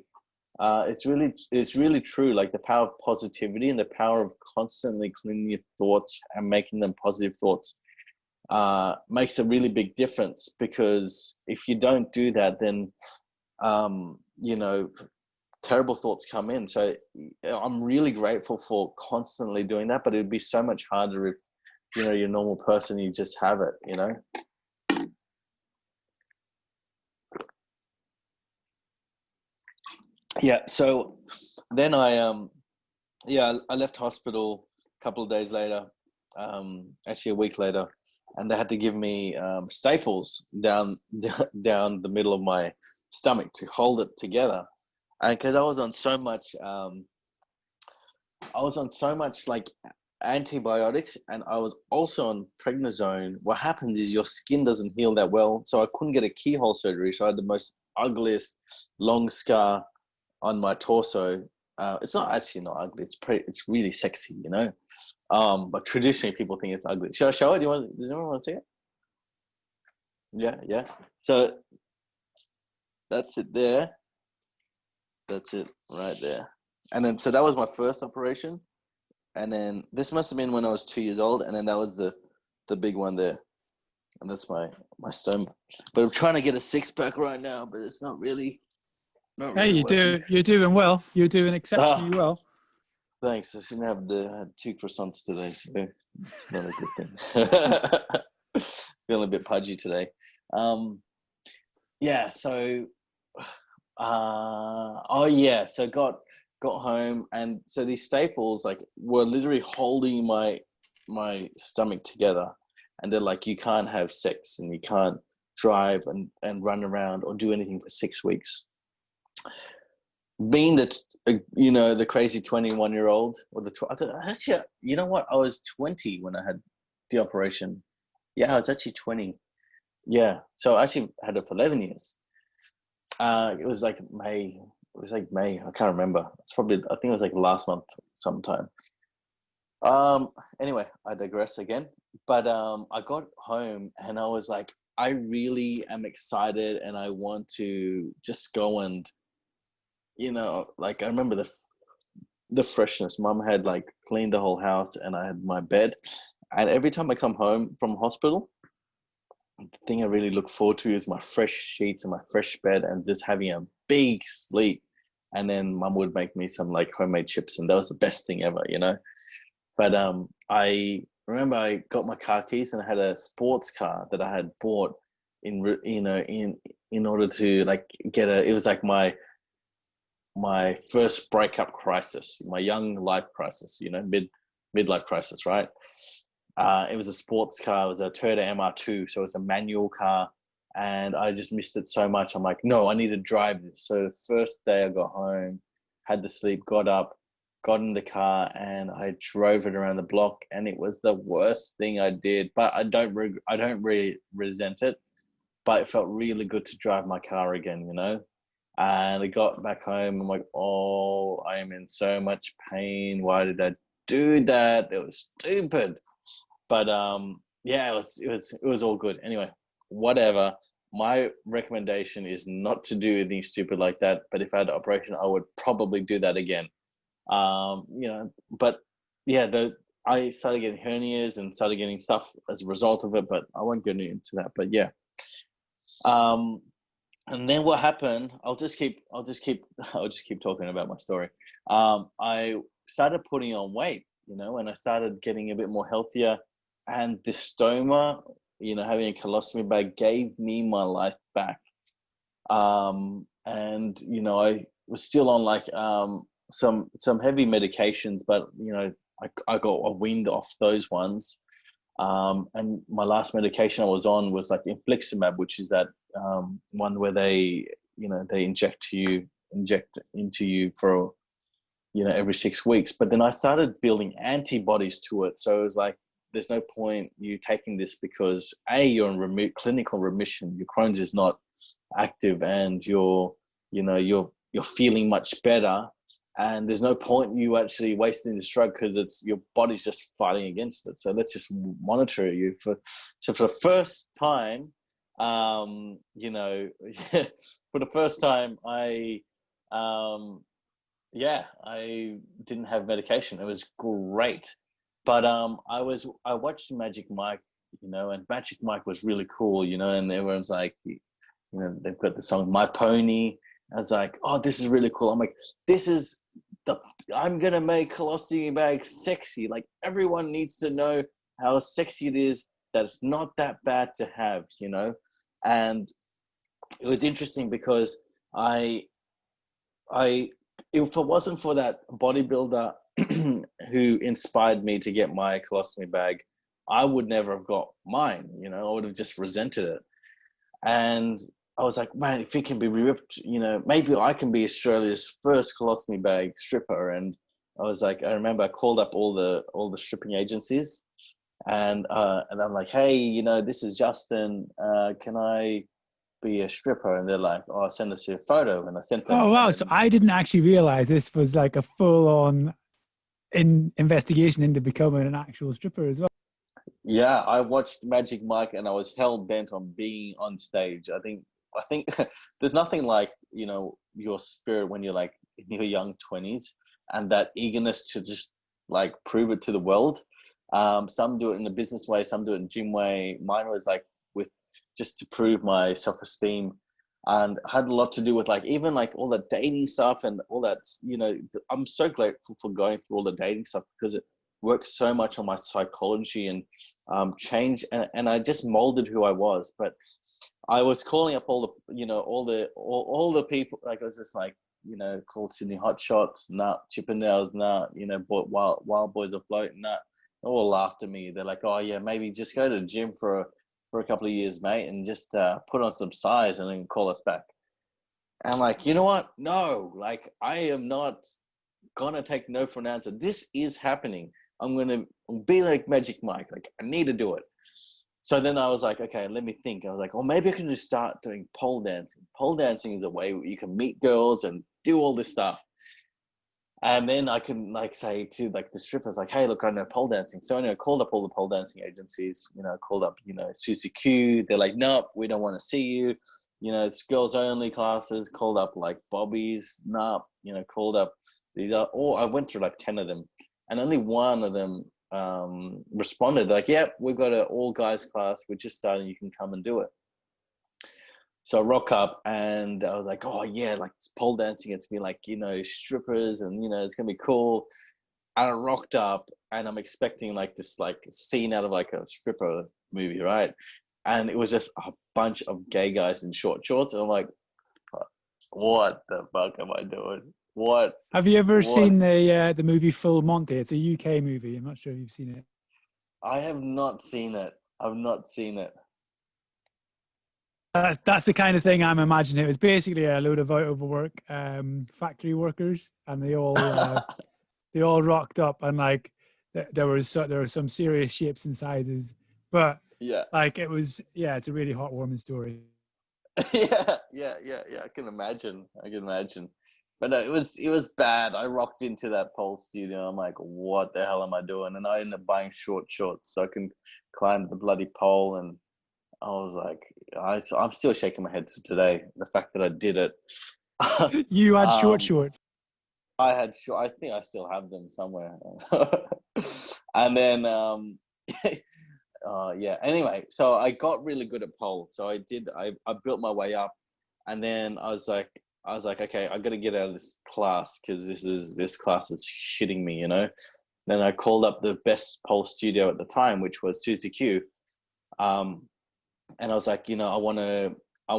B: it's really true. Like the power of positivity and the power of constantly cleaning your thoughts and making them positive thoughts makes a really big difference. Because if you don't do that, then you know, terrible thoughts come in. So I'm really grateful for constantly doing that, but it'd be so much harder if, you know, you're a normal person, you just have it, you know? Yeah. So then I left hospital a couple of days later, actually a week later, and they had to give me staples down the middle of my stomach to hold it together. And because I was on so much like antibiotics, and I was also on prednisone. What happens is your skin doesn't heal that well, so I couldn't get a keyhole surgery. So I had the most ugliest long scar on my torso. It's not actually not ugly. It's really sexy, you know. But traditionally people think it's ugly. Should I show it? Does anyone want to see it? Yeah. So that's it there. That's it right there. And then, so that was my first operation. And then this must have been when I was 2 years old. And then that was the big one there. And that's my stoma. But I'm trying to get a 6-pack right now, but it's not really
A: Hey, you're doing well. You're doing exceptionally well.
B: Thanks. I shouldn't have had 2 croissants today, so it's not a good thing. Feeling a bit pudgy today. Yeah, so so got home, and so these staples like were literally holding my stomach together, and they're like, you can't have sex and you can't drive and run around or do anything for 6 weeks. Being that, you know, the crazy 21-year-old, or actually, you know what, I was 20 when I had the operation. Yeah, I was actually 20. Yeah, so I actually had it for 11 years. It was like May. I can't remember. It's probably, I think it was like last month sometime. Anyway, I digress again. But I got home and I was like, I really am excited and I want to just go and, you know, like I remember the freshness. Mum had like cleaned the whole house and I had my bed. And every time I come home from hospital, the thing I really look forward to is my fresh sheets and my fresh bed and just having a big sleep. And then Mum would make me some like homemade chips, and that was the best thing ever, you know. But I remember I got my car keys and I had a sports car that I had bought in order to like get it was like my first breakup crisis, my young life crisis, you know, midlife crisis, right? It was a sports car. It was a Toyota MR2, so it's a manual car, and I just missed it so much. I'm like, no, I need to drive this. So the first day I got home, had the sleep, got up, got in the car, and I drove it around the block, and it was the worst thing I did. But I don't really resent it. But it felt really good to drive my car again, you know. And I got back home. I'm like, oh, I am in so much pain. Why did I do that? It was stupid. But yeah, it was all good. Anyway, whatever. My recommendation is not to do anything stupid like that. But if I had an operation, I would probably do that again. You know, but yeah, I started getting hernias and started getting stuff as a result of it. But I won't get into that. But yeah. And then what happened? I'll just keep talking about my story. I started putting on weight, you know, and I started getting a bit more healthier. And the stoma, you know, having a colostomy bag gave me my life back. And you know, I was still on like some heavy medications, but you know, I got a wind off those ones. And my last medication I was on was like infliximab, which is that one where they, you know, they inject into you for, you know, every 6 weeks. But then I started building antibodies to it. So it was like, there's no point you taking this because you're in clinical remission. Your Crohn's is not active, and you're feeling much better. And there's no point you actually wasting this drug because it's your body's just fighting against it. So let's just monitor you for the first time. You know, for the first time, I didn't have medication. It was great. But I watched Magic Mike, you know, and Magic Mike was really cool, you know, and everyone's like, you know, they've got the song My Pony. I was like, oh, this is really cool. I'm like, I'm gonna make colostomy bag sexy. Like everyone needs to know how sexy it is, that it's not that bad to have, you know. And it was interesting because if it wasn't for that bodybuilder who inspired me to get my colostomy bag, I would never have got mine, you know. I would have just resented it. And I was like, man, if it can be ripped, you know, maybe I can be Australia's first colostomy bag stripper. And I was like, I remember I called up all the stripping agencies, and I'm like, hey, you know, this is Justin. Can I be a stripper? And they're like, oh, send us your photo. And I sent them.
A: Oh wow! So I didn't actually realize this was like a full-on investigation into becoming an actual stripper as well.
B: Yeah, I watched Magic Mike, and I was hell bent on being on stage. I think there's nothing like, you know, your spirit when you're like in your young 20s and that eagerness to just like prove it to the world. Some do it in a business way, some do it in gym way. Mine was like with just to prove my self-esteem, and had a lot to do with like even like all the dating stuff and all that, you know. I'm so grateful for going through all the dating stuff because it worked so much on my psychology and change, and I just molded who I was. But I was calling up all the, you know, all the people. Like I was just like, you know, called Sydney Hotshots, nah, Chippendales, nah, you know, Wild Boys Afloat, nah. They all laughed at me. They're like, oh yeah, maybe just go to the gym for a couple of years, mate, and just put on some size and then call us back. And I'm like, you know what? No, like I am not gonna take no for an answer. This is happening. I'm gonna be like Magic Mike. Like I need to do it. So then I was like, okay, let me think. I was like, oh, maybe I can just start doing pole dancing. Pole dancing is a way where you can meet girls and do all this stuff. And then I can like say to like the strippers, like, hey, look, I know pole dancing. So anyway, I called up all the pole dancing agencies, you know, called up, you know, Susie Q. They're like, nope, we don't want to see you. You know, it's girls only classes. Called up like Bobby's, nope, you know, called up these are all, I went through like 10 of them, and only one of them responded like, yep, we've got an all guys class, we're just starting, you can come and do it. So I rock up and I was like, oh yeah, like it's pole dancing, it's gonna be like, you know, strippers, and you know, it's gonna be cool. And I rocked up and I'm expecting like this like scene out of like a stripper movie, right? And it was just a bunch of gay guys in short shorts, and I'm like, what the fuck am I doing? What?
A: Have you ever seen the movie Full Monty? It's a UK movie. I'm not sure if you've seen it.
B: I have not seen it. I've not seen it.
A: That's the kind of thing I'm imagining. It was basically a load of out of work factory workers, and they all rocked up, and like there were some serious shapes and sizes, but
B: yeah,
A: like it was, yeah, it's a really heartwarming story.
B: Yeah. I can imagine. But it was bad. I rocked into that pole studio. I'm like, what the hell am I doing? And I ended up buying short shorts so I can climb the bloody pole. And I was like, I'm still shaking my head to today. The fact that I did it.
A: You had short
B: um,
A: shorts.
B: I think I still have them somewhere. And then, yeah. Anyway, so I got really good at pole. So I built my way up, and then I was like, okay, I got to get out of this class because this class is shitting me, you know. Then I called up the best pole studio at the time, which was 2CQ, and I was like, you know, I want to, I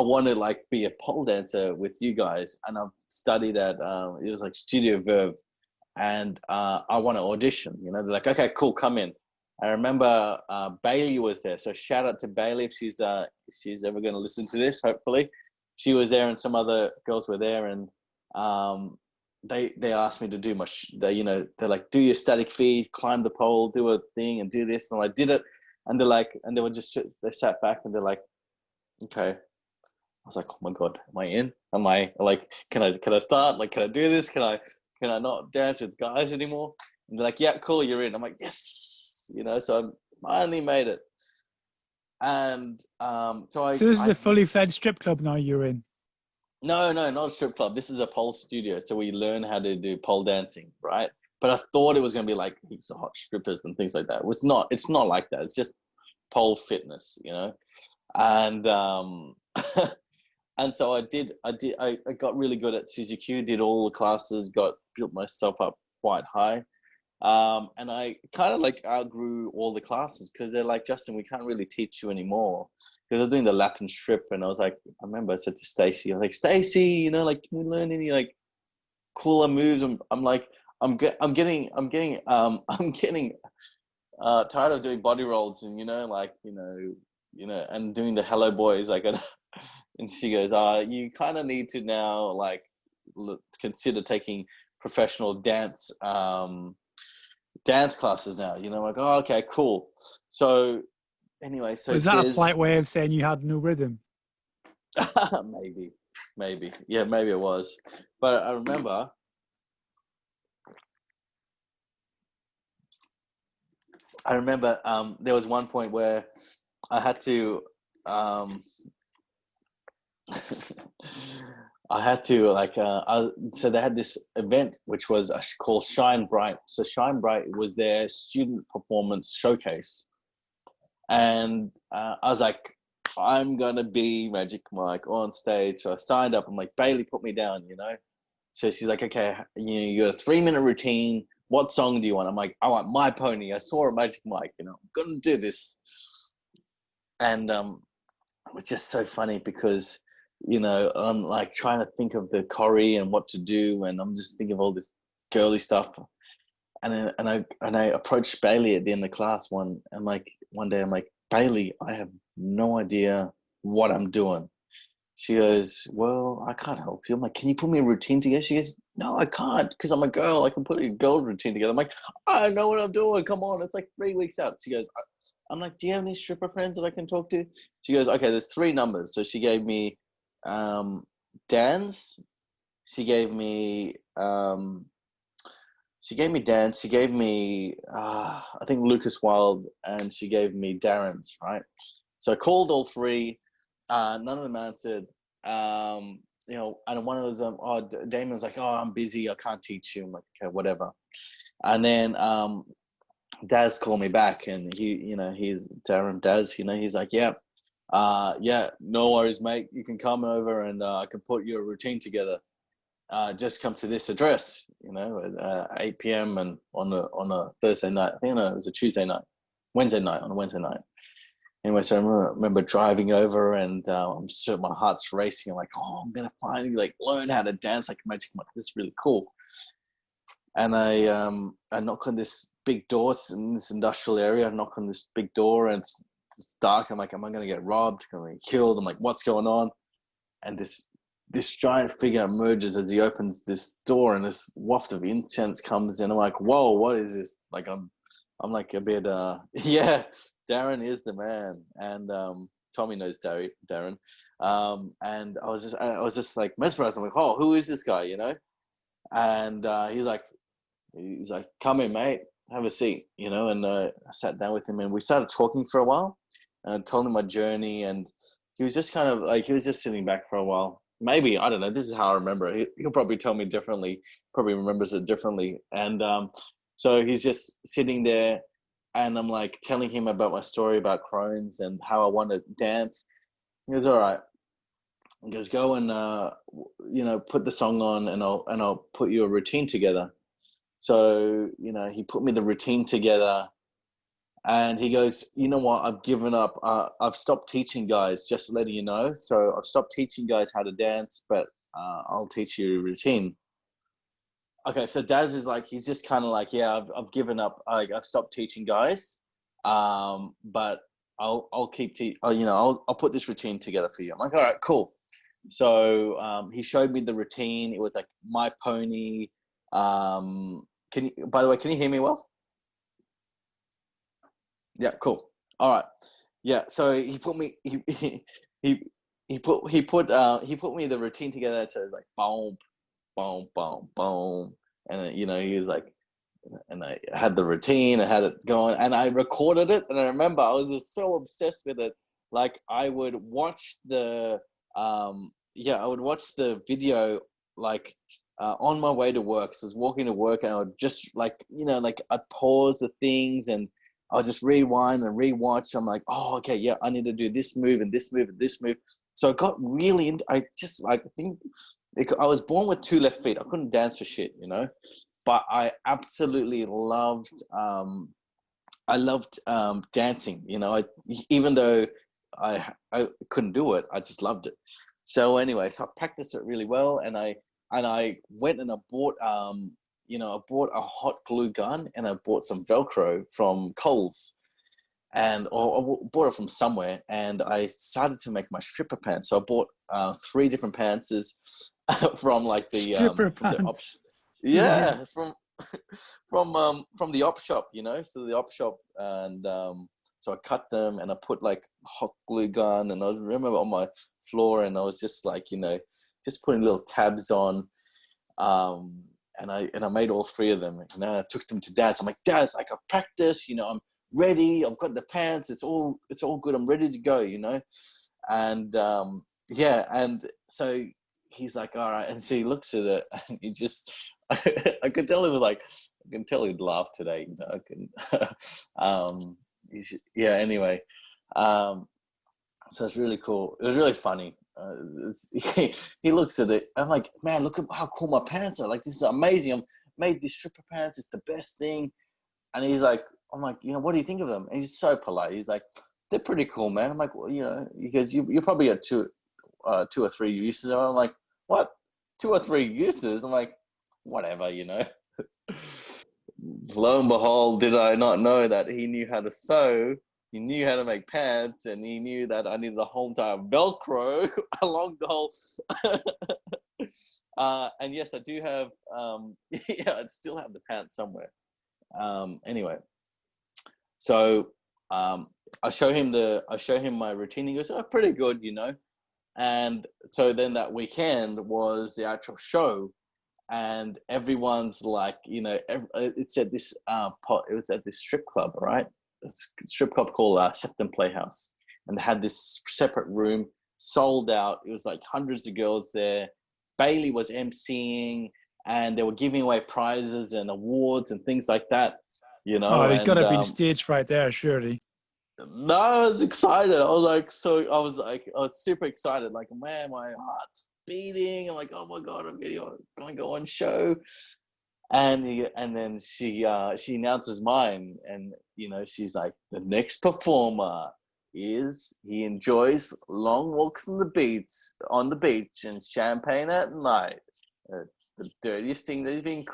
B: want to like be a pole dancer with you guys, and I've studied at it was like Studio Verve, and I want to audition. You know, they're like, okay, cool, come in. I remember Bailey was there, so shout out to Bailey if she's ever going to listen to this. Hopefully, she was there, and some other girls were there, and they asked me to do they're like, do your static feed, climb the pole, do a thing, and do this, and I did it, and they sat back and they're like, okay. I was like, oh my god, am I in? Am I like, can I start? Like, can I do this? Can I not dance with guys anymore? And they're like, yeah, cool, you're in. I'm like, yes, you know. So I finally made it, and so
A: So this is a fully fed strip club now you're in.
B: No, not a strip club. This is a pole studio, so we learn how to do pole dancing, right? But I thought it was going to be like heaps of hot strippers and things like that. It was not. It's not like that. It's just pole fitness, you know. And and so I got really good at CZQ, did all the classes, built myself up quite high. And I kind of like outgrew all the classes because they're like, Justin, we can't really teach you anymore. Because I was doing the lap and strip, and I was like, I remember I said to Stacy, I was like, Stacy, you know, like, can we learn any like cooler moves? I'm like, I'm getting tired of doing body rolls and and doing the hello boys like. And she goes, you kind of need to now like consider taking professional dance classes now, you know. I'm like, oh, okay, cool. So anyway, so
A: Was that a polite way of saying you had no rhythm?
B: maybe yeah, maybe it was. But I remember there was one point where I had to so they had this event which was called Shine Bright. So Shine Bright was their student performance showcase, and I was like, I'm gonna be Magic Mike on stage. So I signed up. I'm like, Bailey, put me down, you know. So she's like, okay, you got a 3-minute routine. What song do you want? I'm like, I want My Pony. I saw a Magic Mike, you know, I'm gonna do this. And it's just so funny because, you know, I'm like trying to think of the choreo and what to do, and I'm just thinking of all this girly stuff. And I approached Bailey at the end of the class one day, I'm like, Bailey, I have no idea what I'm doing. She goes, well, I can't help you. I'm like, can you put me a routine together? She goes, no, I can't because I'm a girl. I can put a girl routine together. I'm like, I know what I'm doing. Come on. It's like 3 weeks out. She goes, I'm like, do you have any stripper friends that I can talk to? She goes, okay, there's 3 numbers. So she gave me Dan's. She gave me Dan. She gave me I think Lucas Wilde, and she gave me Darren's, right? So I called all 3. None of them answered. You know, and one of them, Damon was like, I'm busy, I can't teach you. I'm like, okay, whatever. And then Daz called me back, and he's Darren Daz, you know, he's like, yeah, no worries, mate. You can come over and I can put your routine together. Just come to this address, you know, at 8 p.m. and on a Thursday night. I think it was a Wednesday night. Anyway, so I remember driving over, and I'm sure my heart's racing. I'm like, I'm gonna finally like learn how to dance like Magic Mike. This is really cool. And I knock on this big door. It's in this industrial area. I knock on this big door, and it's dark. I'm like, am I gonna get robbed? Am I gonna get killed? I'm like, what's going on? And this giant figure emerges as he opens this door, and this waft of incense comes in. I'm like, whoa, what is this? Like I'm like a bit yeah. Darren is the man. And Tommy knows Darren. And I was just like mesmerized. I'm like, oh, who is this guy? You know? And he's like, come in, mate, have a seat, you know. And I sat down with him, and we started talking for a while. And I told him my journey, and he was just kind of like, he was just sitting back for a while. Maybe, I don't know, this is how I remember it. He'll probably tell me differently, probably remembers it differently. And so he's just sitting there, and I'm like telling him about my story about Crohn's and how I want to dance. He goes, all right. He goes, go and put the song on, and I'll put you a routine together. So, you know, he put me the routine together, and he goes, you know what, I've given up. I've stopped teaching guys, just letting you know. So I've stopped teaching guys how to dance, but I'll teach you a routine. Okay, so Daz is like, he's just kind of like, yeah, I've given up. I've stopped teaching guys, but I'll keep I'll put this routine together for you. I'm like, all right, cool. So he showed me the routine. It was like My Pony. By the way, can you hear me well? Yeah, cool. All right. Yeah. So he put me he put me the routine together. So it was like boom, boom, boom, boom, and then, you know, he was like, and I had the routine, I had it going, and I recorded it. And I remember I was just so obsessed with it. Like I would watch the video, like on my way to work. So I was walking to work, and I would just like, you know, like I'd pause the things, and I'll just rewind and rewatch. I'm like, oh, okay, yeah, I need to do this move and this move and this move. So I got really into, I was born with 2 left feet. I couldn't dance for shit, you know, but I absolutely loved, dancing, you know. Even though I couldn't do it, I just loved it. So anyway, so I practiced it really well, and I went and I bought I bought a hot glue gun, and I bought some Velcro from Coles, or I bought it from somewhere, and I started to make my stripper pants. So I bought 3 different pantses from like the
A: Stripper
B: from the op,
A: pants.
B: yeah, from the op shop, you know. So the op shop, and so I cut them, and I put like hot glue gun, and I remember on my floor, and I was just like, you know, just putting little tabs on, and I made all 3 of them, and then I took them to Daz. I'm like, Daz, like, I've practiced, you know, I'm ready, I've got the pants, it's all good, I'm ready to go, you know. And yeah, and so he's like, all right. And so he looks at it, and he just I could tell he was like, I can tell he'd laugh today, you know. I can yeah, anyway, so it's really cool. It was really funny. He looks at it. I'm like, man, look at how cool my pants are. Like, this is amazing. I've made these stripper pants. It's the best thing. And he's like, I'm like, you know, what do you think of them? And he's so polite. He's like, they're pretty cool, man. I'm like, well, you know, because you probably got 2 or 3 uses. And I'm like, what? 2 or 3 uses? I'm like, whatever, you know. Lo and behold, did I not know that he knew how to sew. He knew how to make pants, and he knew that I needed the whole entire Velcro along the whole. And yes, I do have. Yeah, I still have the pants somewhere. Anyway, so I show him my routine. He goes, "Oh, pretty good, you know." And so then that weekend was the actual show, and everyone's like, you know, it's at this it was at this strip club, right? A strip club called Septon Playhouse, and they had this separate room, sold out. It was like hundreds of girls there. Bailey was emceeing, and they were giving away prizes and awards and things like that, you know.
A: Oh, he's got
B: And
A: to be staged right there, surely.
B: no, I was excited. I was super excited. Like, man, my heart's beating. I'm like, oh my god, I'm going to go on show. And then she announces mine, and you know, she's like, the next performer he enjoys long walks on the beach and champagne at night. The dirtiest thing that he's been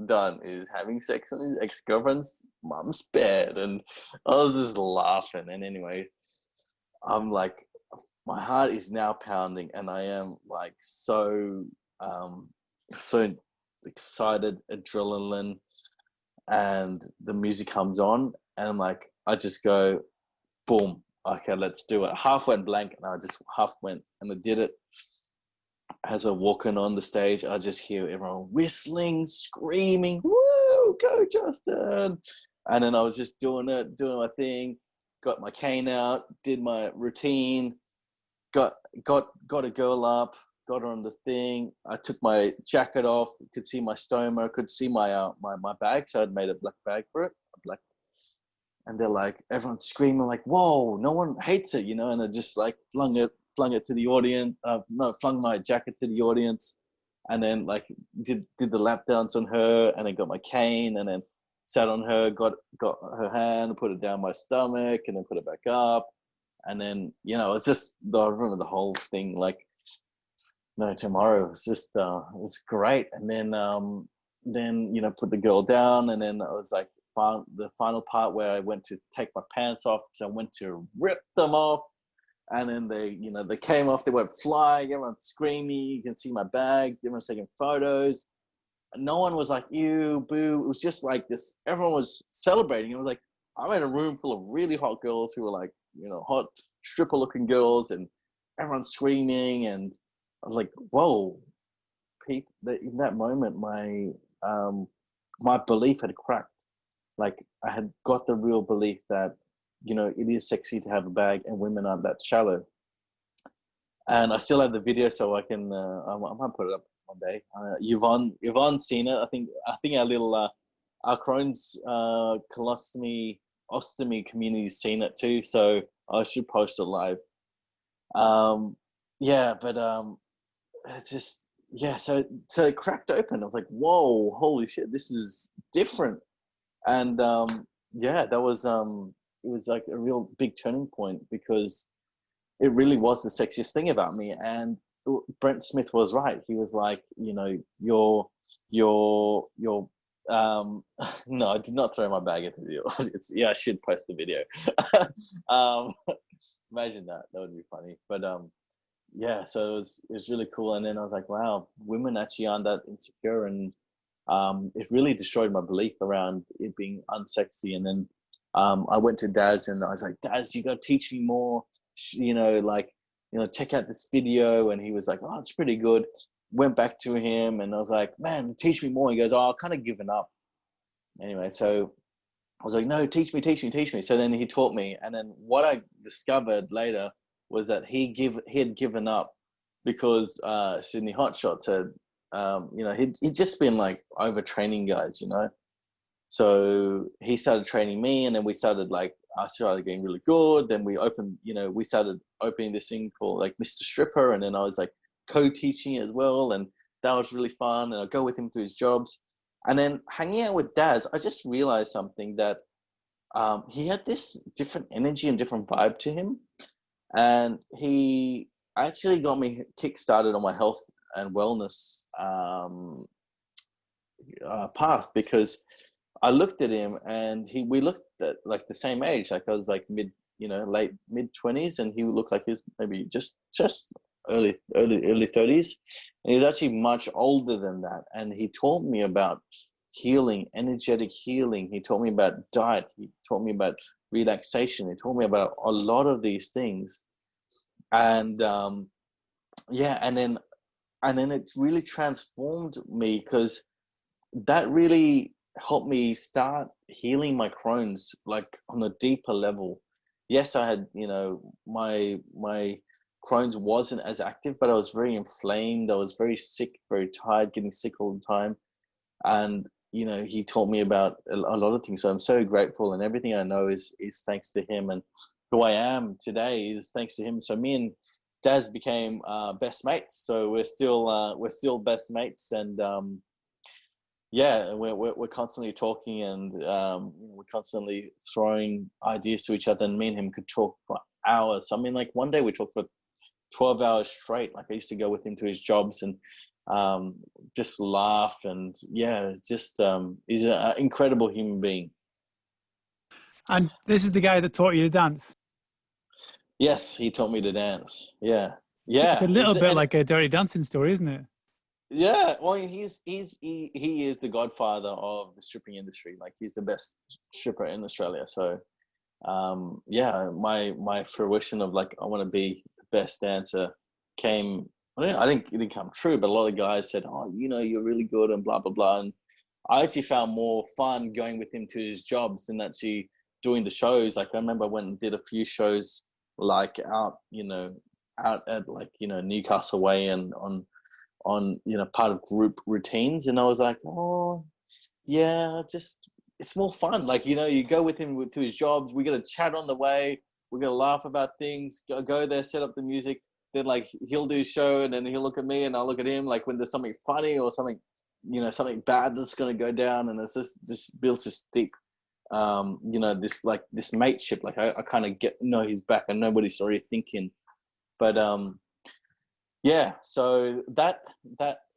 B: done is having sex on his ex-girlfriend's mom's bed. And I was just laughing. And anyway, I'm like, my heart is now pounding, and I am like so excited, adrenaline, and the music comes on, and I'm like, I just go, boom, okay, let's do it. Half went blank, and I just half went, and I did it. As I'm walking on the stage, I just hear everyone whistling, screaming, "Woo, go Justan!" And then I was just doing my thing, got my cane out, did my routine, got a girl up, got her on the thing. I took my jacket off, could see my stoma, could see my my bag, so I'd made a black bag for it, black. And they're like, everyone's screaming like, "Whoa, no one hates it," you know, and I just like flung it to the audience. Flung my jacket to the audience, and then like did the lap dance on her, and then got my cane, and then sat on her, got her hand, put it down my stomach, and then put it back up, and then it's just I remember the whole thing like no tomorrow. It's just it's great, and then put the girl down, and then I was like the final part where I went to take my pants off, so I went to rip them off. And then they came off, they went flying, everyone's screaming, you can see my bag, everyone's taking photos. No one was like, ew, boo. It was just like this, everyone was celebrating. It was like, I'm in a room full of really hot girls who were like, hot stripper looking girls, and everyone's screaming. And I was like, whoa, people, in that moment, my belief had cracked. Like I had got the real belief that it is sexy to have a bag, and women aren't that shallow. And I still have the video, so I can. I might put it up one day. Yvonne's seen it. I think our little our Crohn's colostomy ostomy community's seen it too. So I should post it live. It's just So it cracked open. I was like, whoa, holy shit, this is different. And that was it was like a real big turning point, because it really was the sexiest thing about me. And Brent Smith was right. He was like, your no, I did not throw my bag into the audience. Yeah, I should post the video. Imagine that would be funny. But so it was really cool. And then I was like, wow, women actually aren't that insecure. And it really destroyed my belief around it being unsexy. And then I went to Daz, and I was like, Daz, you got to teach me more, check out this video. And he was like, oh, it's pretty good. Went back to him, and I was like, man, teach me more. He goes, oh, I've kind of given up. Anyway, so I was like, no, teach me. So then he taught me. And then what I discovered later was that he had given up because Sydney Hotshots had, he'd just been like overtraining guys, So he started training me, and then we started I started getting really good. Then we opened, we started opening this thing called like Mr. Stripper, and then I was like co-teaching as well, and that was really fun. And I'd go with him to his jobs, and then hanging out with Daz, I just realized something, that he had this different energy and different vibe to him, and he actually got me kick-started on my health and wellness path, because I looked at him, and we looked at like the same age. Like I was like late mid-20s, and he looked like he's maybe just early 30s, and he's actually much older than that. And he taught me about healing, energetic healing. He taught me about diet. He taught me about relaxation. He taught me about a lot of these things. And and then it really transformed me, because that really helped me start healing my Crohn's like on a deeper level. Yes, I had, my Crohn's wasn't as active, but I was very inflamed. I was very sick, very tired, getting sick all the time. And, he taught me about a lot of things. So I'm so grateful, and everything I know is thanks to him. And who I am today is thanks to him. So me and Daz became best mates. So we're still best mates. And we're constantly talking, and we're constantly throwing ideas to each other. And me and him could talk for hours. I mean, like one day we talked for 12 hours straight. Like I used to go with him to his jobs and just laugh. And he's an incredible human being.
A: And this is the guy that taught you to dance?
B: Yes, he taught me to dance. Yeah.
A: It's a little bit like a Dirty Dancing story, isn't it?
B: Yeah, well, he is the godfather of the stripping industry. Like he's the best stripper in Australia. So yeah, my fruition of like, I want to be the best dancer came. It didn't come true, but a lot of guys said, oh, you know, you're really good and blah, blah, blah. And I actually found more fun going with him to his jobs than actually doing the shows. Like I remember I went and did a few shows like out at like, Newcastle Way and on, part of group routines. And I was like, oh yeah, just, it's more fun. Like, you go with him to his jobs. We get to chat on the way. We're going to laugh about things, go there, set up the music. Then like he'll do his show and then he'll look at me and I'll look at him, like when there's something funny or something, something bad that's going to go down. And it's just built this deep, this mateship. Like I kind of know his back and know what he's already thinking. But yeah, so that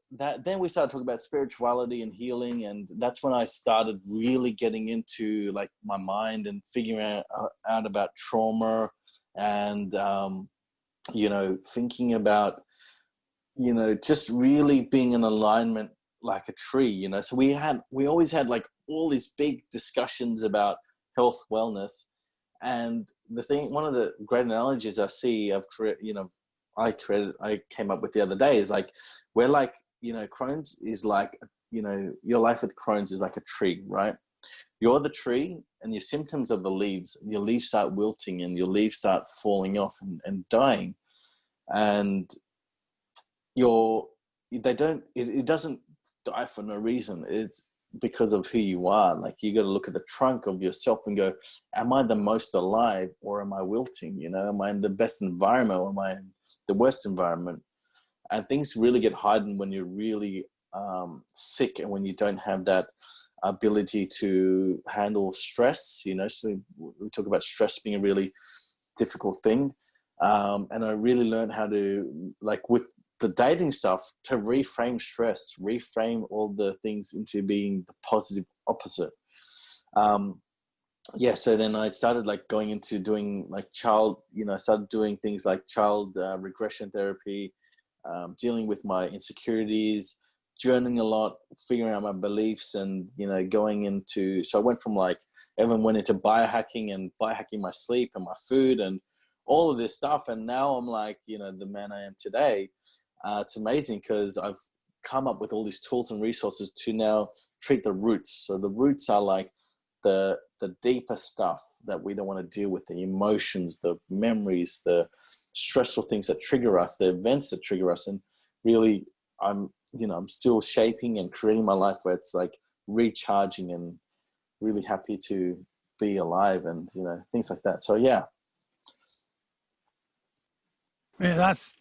B: then we started talking about spirituality and healing, and that's when I started really getting into like my mind and figuring out about trauma and thinking about just really being in alignment like a tree. So we always had like all these big discussions about health, wellness. And one of the great analogies I see I came up with the other day is like, we're like, Crohn's is like, your life with Crohn's is like a tree, right? You're the tree and your symptoms are the leaves. Your leaves start wilting and your leaves start falling off and dying. And it doesn't die for no reason. It's because of who you are. Like you got to look at the trunk of yourself and go, am I the most alive or am I wilting? Am I in the best environment or am I in the worst environment? And things really get heightened when you're really sick and when you don't have that ability to handle stress. So we talk about stress being a really difficult thing. And I really learned how to, like with the dating stuff, to reframe stress, reframe all the things into being the positive opposite. So then I started like going into doing like I started doing things like child regression therapy, dealing with my insecurities, journaling a lot, figuring out my beliefs, and so I went from like, everyone went into biohacking my sleep and my food and all of this stuff, and now I'm like, the man I am today. It's amazing because I've come up with all these tools and resources to now treat the roots. So the roots are like the deeper stuff that we don't want to deal with, the emotions, the memories, the stressful things that trigger us, the events that trigger us. And really, I'm still shaping and creating my life where it's like recharging and really happy to be alive and, things like that. So, yeah.
A: Yeah, that's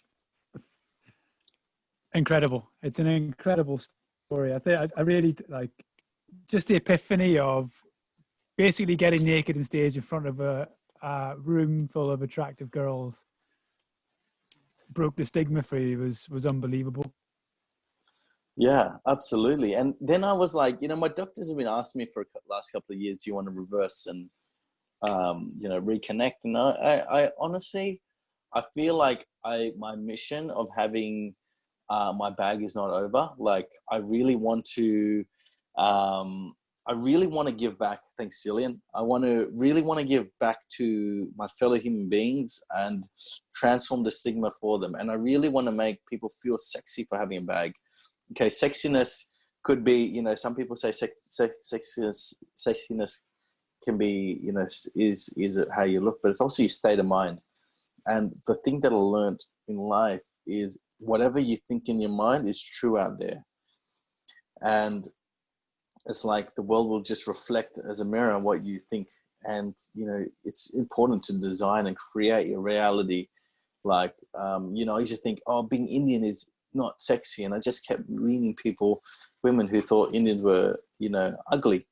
A: incredible. It's an incredible story. I think I really like just the epiphany of basically getting naked on stage in front of a room full of attractive girls. Broke the stigma for you was unbelievable.
B: Yeah, absolutely. And then I was like, my doctors have been asking me for the last couple of years, do you want to reverse and, reconnect? And I honestly, I feel like my mission of having my bag is not over. Like I really want to give back. Thanks, Jillian. I really want to give back to my fellow human beings and transform the stigma for them. And I really want to make people feel sexy for having a bag. Okay, sexiness could be, some people say sexiness can be, is how you look, but it's also your state of mind. And the thing that I learned in life is whatever you think in your mind is true out there. And it's like the world will just reflect as a mirror on what you think. And, it's important to design and create your reality. Like, I used to think, being Indian is not sexy. And I just kept meeting women who thought Indians were, ugly.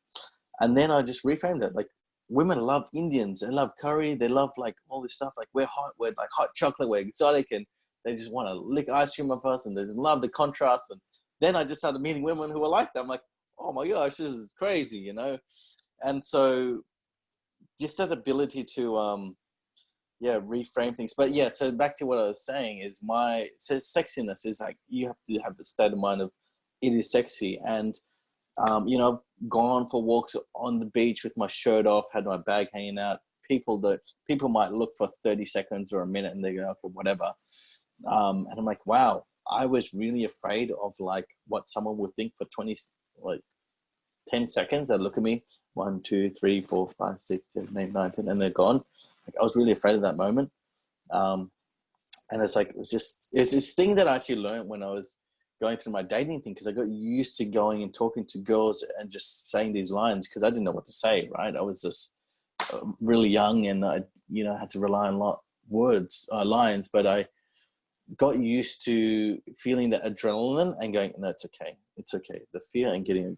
B: And then I just reframed it. Like, women love Indians. They love curry. They love like all this stuff. Like we're like hot chocolate. We're exotic. And they just want to lick ice cream off us. And they just love the contrast. And then I just started meeting women who were like that. I'm like, oh my gosh, this is crazy, And so just that ability to, reframe things. But yeah, so back to what I was saying is sexiness is like, you have to have the state of mind of it is sexy. And, I've gone for walks on the beach with my shirt off, had my bag hanging out, people might look for 30 seconds or a minute and they go, okay, whatever. And I'm like, wow, I was really afraid of like what someone would think for 10 seconds. They'd look at me, 1, 2, 3, 4, 5, 6, 7, 8, 9, 10, and they're gone. Like, I was really afraid of that moment. And it's like, it's this thing that I actually learned when I was going through my dating thing, because I got used to going and talking to girls and just saying these lines because I didn't know what to say, right? I was just really young, and I, had to rely on lines, but I got used to feeling that adrenaline and going, no, it's okay. The fear and getting,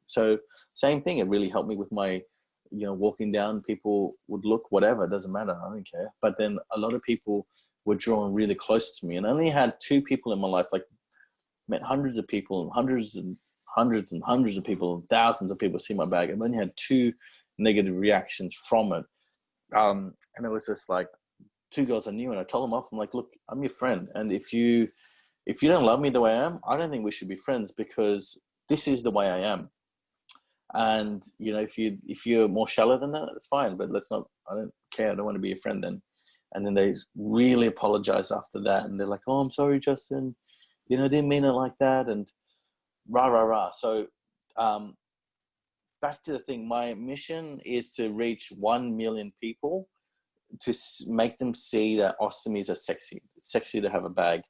B: so same thing. It really helped me with my, walking down, people would look, whatever, it doesn't matter. I don't care. But then a lot of people were drawn really close to me, and I only had 2 people in my life, like met hundreds of people, hundreds and hundreds and hundreds of people, thousands of people see my bag. I've only had 2 negative reactions from it. And it was just like 2 girls I knew, and I told them off. I'm like, look, I'm your friend. And if you don't love me the way I am, I don't think we should be friends, because this is the way I am. And, if you're more shallow than that, that's fine, but I don't care. I don't want to be your friend then. And then they really apologize after that. And they're like, oh, I'm sorry, Justin. I didn't mean it like that. And rah, rah, rah. So back to the thing, my mission is to reach 1 million people, to make them see that ostomies are sexy. It's sexy to have a bag.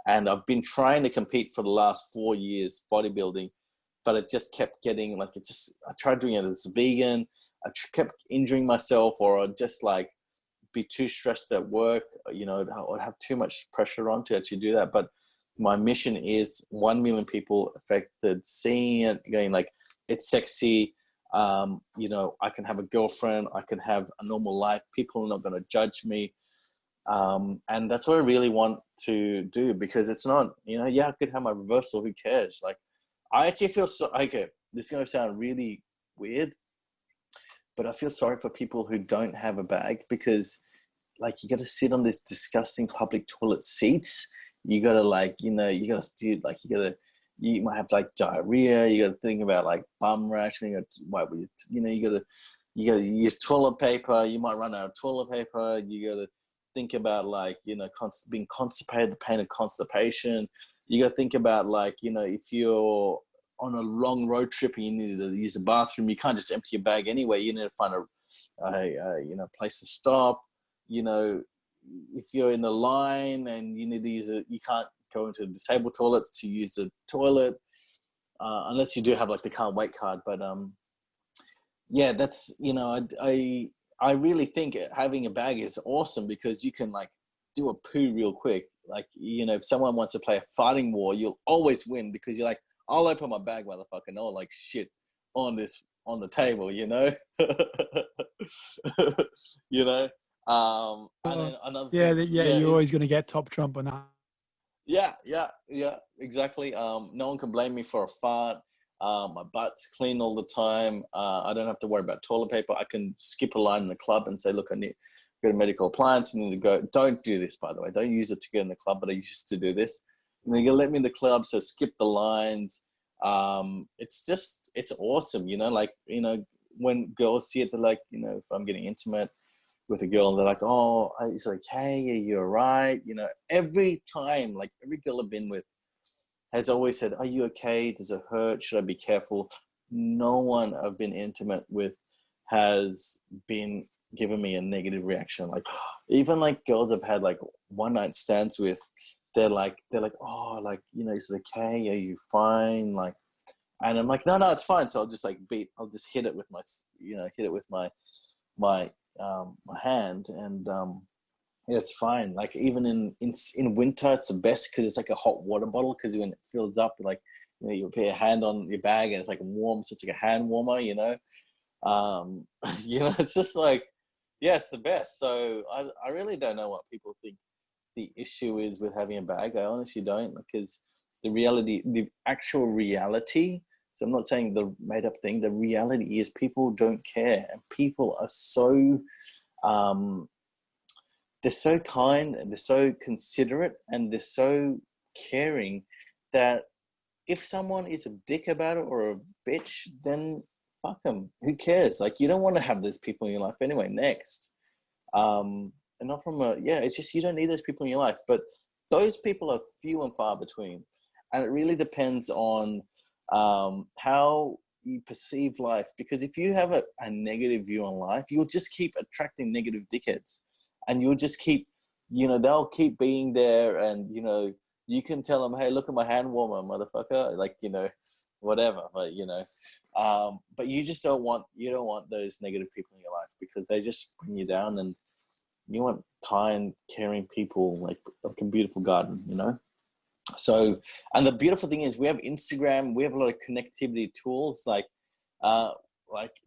B: And I've been trying to compete for the last 4 years, bodybuilding, but it just kept getting like, I tried doing it as a vegan. I kept injuring myself, or I'd just like be too stressed at work. I'd have too much pressure on to actually do that. But my mission is 1 million people affected, seeing it, going like, it's sexy. I can have a girlfriend. I can have a normal life. People are not going to judge me. And that's what I really want to do, because it's not, I could have my reversal. Who cares? Like, I actually feel okay, this is going to sound really weird, but I feel sorry for people who don't have a bag, because like, you got to sit on this disgusting public toilet seats. You got to like, you got to do like, you might have like diarrhea. You got to think about like bum rash. You got to use toilet paper. You might run out of toilet paper. You got to think about like, being constipated, the pain of constipation. You got to think about like, if you're on a long road trip and you need to use the bathroom, you can't just empty your bag anyway. You need to find a place to stop. If you're in the line and you need to use it, you can't go into disabled toilets to use the toilet, unless you do have like the can't wait card. But yeah, that's, I really think having a bag is awesome, because you can like do a poo real quick. Like, if someone wants to play a fighting war, you'll always win, because you're like, I'll open my bag, motherfucker. No, like shit on the table, and then another thing,
A: you're always going to get top trump on that.
B: Yeah, exactly. No one can blame me for a fart. My butt's clean all the time. I don't have to worry about toilet paper. I can skip a line in the club and say, look, I need to go to medical appliance. I need to go. Don't do this, by the way. Don't use it to get in the club, but I used to do this. And they're gonna let me in the club, so skip the lines. It's awesome, when girls see it, they're like, if I'm getting intimate with a girl, and they're like, oh, it's like, hey, you're right. Every time, like every girl I've been with has always said, are you okay? Does it hurt? Should I be careful? No one I've been intimate with has been giving me a negative reaction. Like, even like girls I've had like one night stands with, they're like, oh, like, is it okay? Are you fine? Like, and I'm like, no, it's fine. So I'll just like I'll just hit it with my hand, and it's fine. Like, even in winter, it's the best, because it's like a hot water bottle, because when it fills up, like, you put your hand on your bag and it's like warm, so it's like a hand warmer, it's just like, yeah, it's the best. So I really don't know what people think the issue is with having a bag. I honestly don't, because the actual reality, so I'm not saying the made up thing, the reality is people don't care, and people are so they're so kind, and they're so considerate, and they're so caring, that if someone is a dick about it or a bitch, then fuck them. Who cares? Like, you don't want to have those people in your life anyway. Next, And not from it's just, you don't need those people in your life, but those people are few and far between. And it really depends on how you perceive life, because if you have a negative view on life, you'll just keep attracting negative dickheads, and you'll just keep, they'll keep being there, and you can tell them, hey, look at my hand warmer, motherfucker, like, whatever, but but you just don't want those negative people in your life, because they just bring you down, and you want kind, caring people, like a beautiful garden, So, and the beautiful thing is we have Instagram, we have a lot of connectivity tools. Like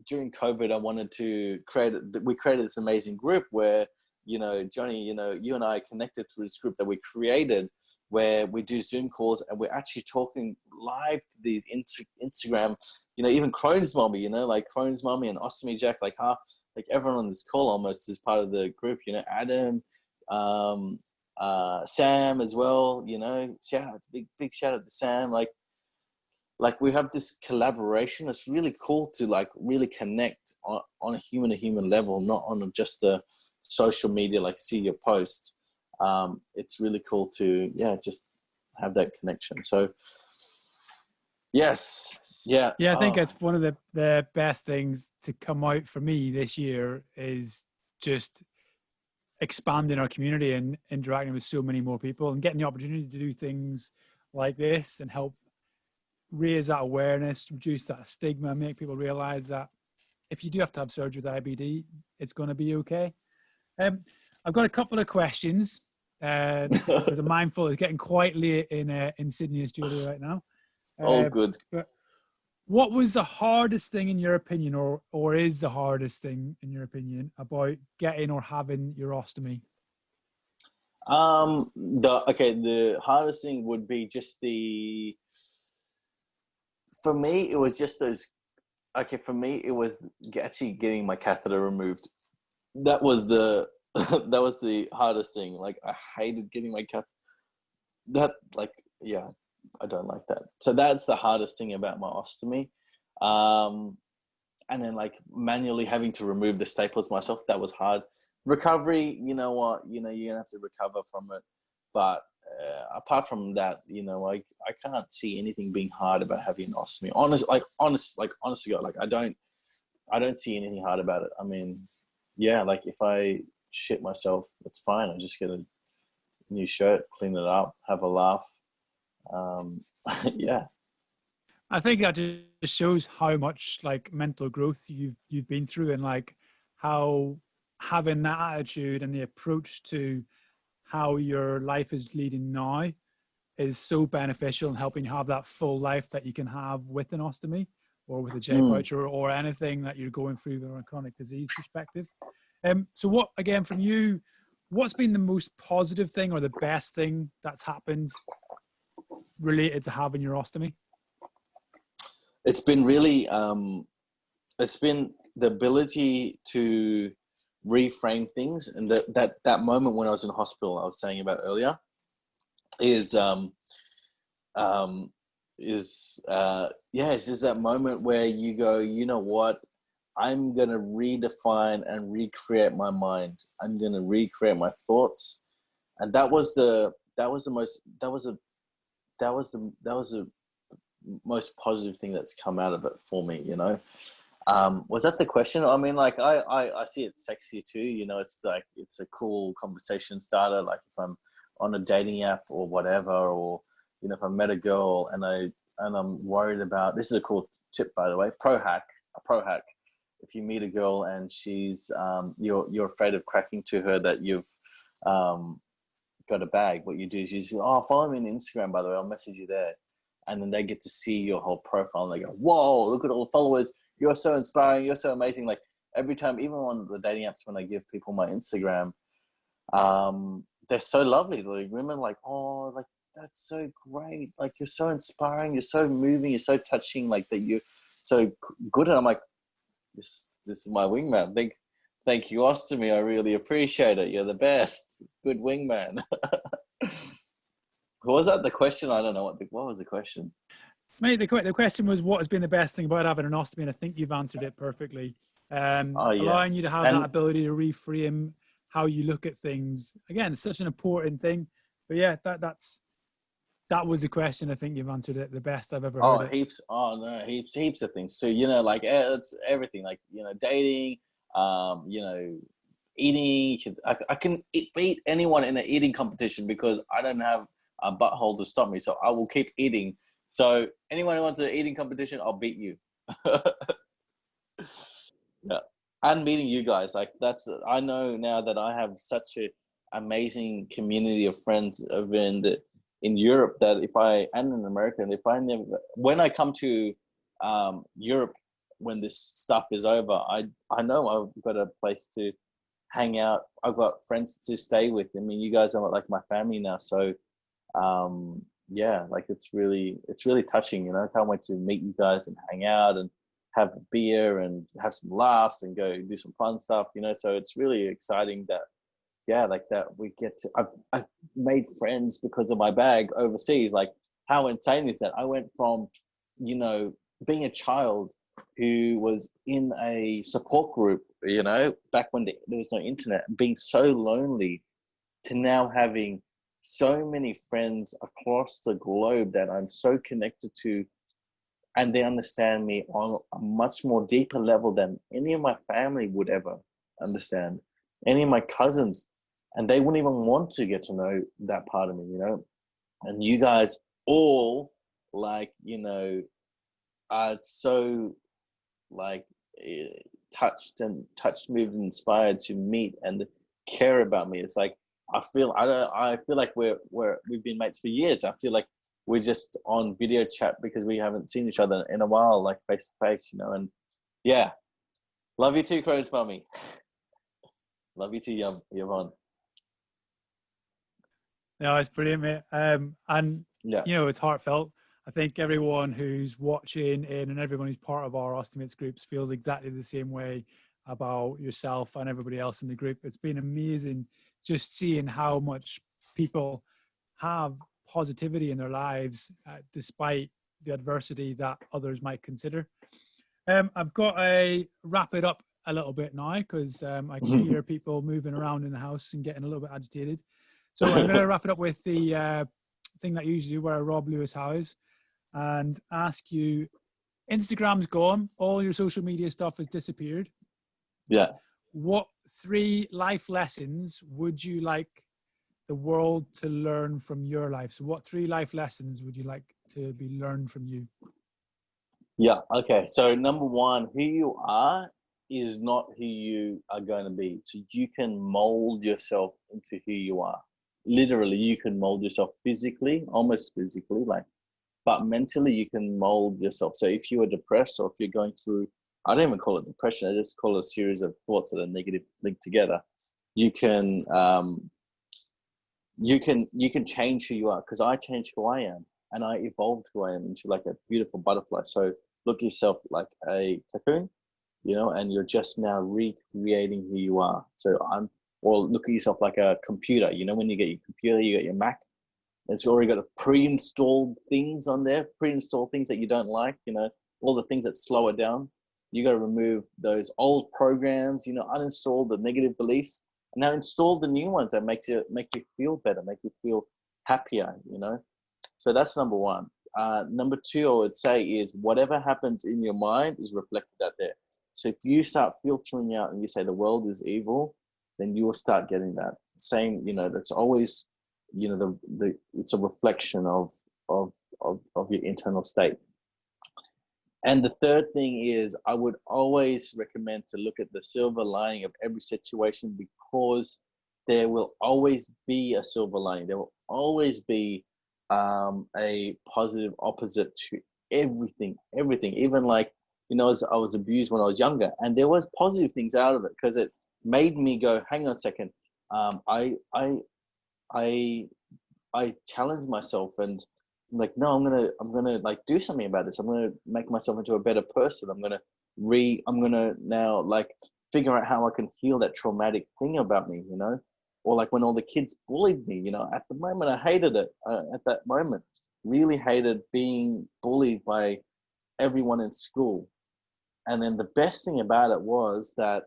B: during COVID, we created this amazing group where, Johnny, you and I connected through this group that we created, where we do Zoom calls, and we're actually talking live to these Instagram, even Crohn's mommy, like Crohn's mommy and Ostomy Jack, like everyone on this call almost is part of the group, Adam, Sam as well, shout out, big shout out to Sam. Like we have this collaboration. It's really cool to like really connect on a human to human level, not on just a social media, like see your post. It's really cool to, just have that connection. So yes. Yeah.
A: Yeah, I think it's one of the best things to come out for me this year is just expanding our community and interacting with so many more people and getting the opportunity to do things like this and help raise that awareness, reduce that stigma, make people realize that if you do have to have surgery with IBD, it's going to be okay. I've got a couple of questions because I'm mindful it's getting quite late in Sydney studio right now.
B: Good.
A: What was the hardest thing in your opinion, or is the hardest thing in your opinion about getting or having your ostomy?
B: The hardest thing would be just for me, it was just those, for me, it was actually getting my catheter removed. That was the hardest thing. Like, I hated getting my catheter. I don't like that. So that's the hardest thing about my ostomy. And then like manually having to remove the staples myself, that was hard. Recovery, you know what, you're gonna have to recover from it. But apart from that, I can't see anything being hard about having an ostomy. Honest to God, like I don't see anything hard about it. I mean, like if I shit myself, it's fine. I just get a new shirt, clean it up, have a laugh.
A: I think that just shows how much like mental growth you've been through, and like how having that attitude and the approach to how your life is leading now is so beneficial in helping you have that full life that you can have with an ostomy or with a J pouch or anything that you're going through from a chronic disease perspective. So what, again, from you, what's been the most positive thing or the best thing that's happened related to having your ostomy?
B: It's been really, it's been the ability to reframe things. And that moment when I was in hospital, I was saying about earlier, it's just that moment where you go, you know what, I'm going to redefine and recreate my mind. I'm going to recreate my thoughts. And that was the most positive thing that's come out of it for me, Was that the question? I mean, like I see it sexy too, it's like, it's a cool conversation starter. Like if I'm on a dating app or whatever, or, if I met a girl and I'm worried about, this is a cool tip, by the way, a pro hack. If you meet a girl and she's, you're afraid of cracking to her that you've got a bag, what you do is you say, oh, follow me on Instagram, by the way, I'll message you there. And then they get to see your whole profile and they go, whoa, look at all the followers. You're so inspiring. You're so amazing. Like every time, even on the dating apps, when I give people my Instagram, they're so lovely. Like women like, oh, like that's so great. Like you're so inspiring. You're so moving. You're so touching. Like that you're so good. And I'm like, this is my wingman. Thank you, Ostomy. I really appreciate it. You're the best. Good wingman. What was that? The question? I don't know. What was the question?
A: Mate, the question was, what has been the best thing about having an ostomy? And I think you've answered it perfectly. Allowing you to have that ability to reframe how you look at things. Again, it's such an important thing. But yeah, that was the question. I think you've answered it the best I've ever heard it.
B: Heaps. Oh no, heaps of things. So, you know, like it's everything, like, you know, dating, you know, eating. I can beat anyone in an eating competition because I don't have a butthole to stop me. So I will keep eating. So anyone who wants an eating competition, I'll beat you. Yeah. And meeting you guys, like I know now that I have such a amazing community of friends over in Europe, that and in America, and when I come to Europe, when this stuff is over, I know I've got a place to hang out. I've got friends to stay with. I mean, you guys are like my family now. So yeah, like it's really touching, you know. I can't wait to meet you guys and hang out and have a beer and have some laughs and go do some fun stuff, you know. So it's really exciting that, yeah, like that we get to, I've made friends because of my bag overseas. Like, how insane is that? I went from, you know, being a child who was in a support group, you know, back when there was no internet, being so lonely, to now having so many friends across the globe that I'm so connected to, and they understand me on a much more deeper level than any of my family would ever understand, any of my cousins, and they wouldn't even want to get to know that part of me, you know. And you guys all, like, you know, are so like touched, moved, and inspired to meet and care about me. It's like I feel like we've been mates for years. I feel like we're just on video chat because we haven't seen each other in a while, like face to face, you know. And yeah, love you too, Crohn's Mummy. Love you too, Yvonne.
A: No, it's brilliant, mate. And
B: Yeah,
A: you know, it's heartfelt. I think everyone who's watching in and everyone who's part of our Ostomates groups feels exactly the same way about yourself and everybody else in the group. It's been amazing just seeing how much people have positivity in their lives despite the adversity that others might consider. I've got to wrap it up a little bit now because I can hear people moving around in the house and getting a little bit agitated. So I'm going to wrap it up with the thing that I usually do, where I rob Lewis House and ask you, Instagram's gone, all your social media stuff has disappeared.
B: yeah.
A: What 3 life lessons would you like the world to learn from your life? So what 3 life lessons would you like to be learned from you?
B: Yeah, okay. So number 1, who you are is not who you are going to be. So you can mold yourself into who you are. Literally, you can mold yourself physically, almost physically, like, but mentally you can mold yourself. So if you are depressed, or if you're going through, I don't even call it depression, I just call it a series of thoughts that are negative linked together. You can change who you are, because I changed who I am, and I evolved who I am into like a beautiful butterfly. So look at yourself like a cocoon, you know, and you're just now recreating who you are. So or look at yourself like a computer. You know, when you get your computer, you got your Mac, it's already got a pre-installed things on there, pre-installed things that you don't like, you know, all the things that slow it down. You got to remove those old programs, you know, uninstall the negative beliefs, and now install the new ones that make you feel better, make you feel happier, you know. So that's number 1. Number 2, I would say, is whatever happens in your mind is reflected out there. So if you start filtering out and you say the world is evil, then you will start getting that same, you know, that's always, you know, it's a reflection of your internal state. And the third thing is, I would always recommend to look at the silver lining of every situation, because there will always be a silver lining. There will always be a positive opposite to everything. Even like, you know, as I was abused when I was younger, and there was positive things out of it, because it made me go, hang on a second. I challenged myself, and I'm like, no, I'm gonna like do something about this. I'm gonna make myself into a better person. I'm gonna now like figure out how I can heal that traumatic thing about me, you know. Or like when all the kids bullied me, you know, at the moment I hated it. At that moment, really hated being bullied by everyone in school. And then the best thing about it was that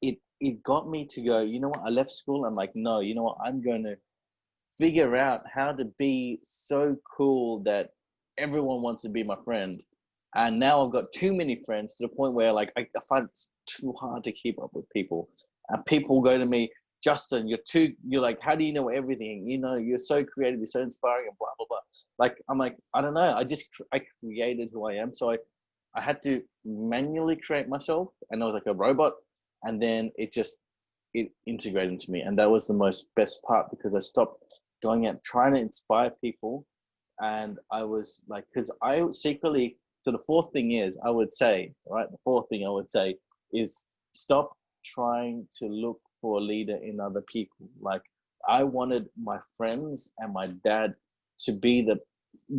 B: it it got me to go, you know what, I left school. I'm like, no, you know what, I'm going to figure out how to be so cool that everyone wants to be my friend. And now I've got too many friends to the point where like I find it's too hard to keep up with people. And people go to me, Justin, you're like, how do you know everything? You know, you're so creative, you're so inspiring, and blah blah blah. Like I'm like, I don't know. I created who I am. So I had to manually create myself, and I was like a robot. And then it integrated into me, and that was the most best part, because I stopped going out trying to inspire people. And I was like, because I secretly, so the fourth thing is, I would say, right, the fourth thing I would say is stop trying to look for a leader in other people. Like I wanted my friends and my dad to be the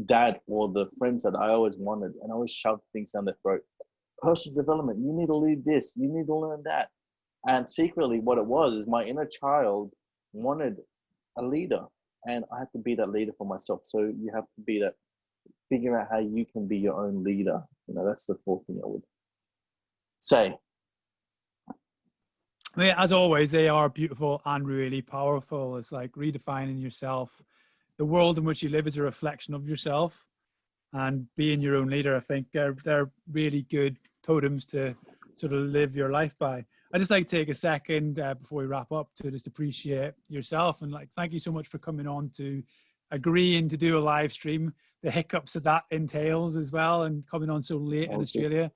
B: dad or the friends that I always wanted, and I always shoved things down their throat. Personal development, you need to lead this, you need to learn that. And secretly what it was is my inner child wanted a leader, and I had to be that leader for myself. So you have to be that, figure out how you can be your own leader. You know, that's the fourth thing I would say.
A: I mean, as always, they are beautiful and really powerful. It's like redefining yourself. The world in which you live is a reflection of yourself, and being your own leader, I think they're really good totems to sort of live your life by. I just like to take a second before we wrap up to just appreciate yourself, and like thank you so much for coming on, to agreeing to do a live stream, the hiccups that entails as well, and coming on so late in Australia.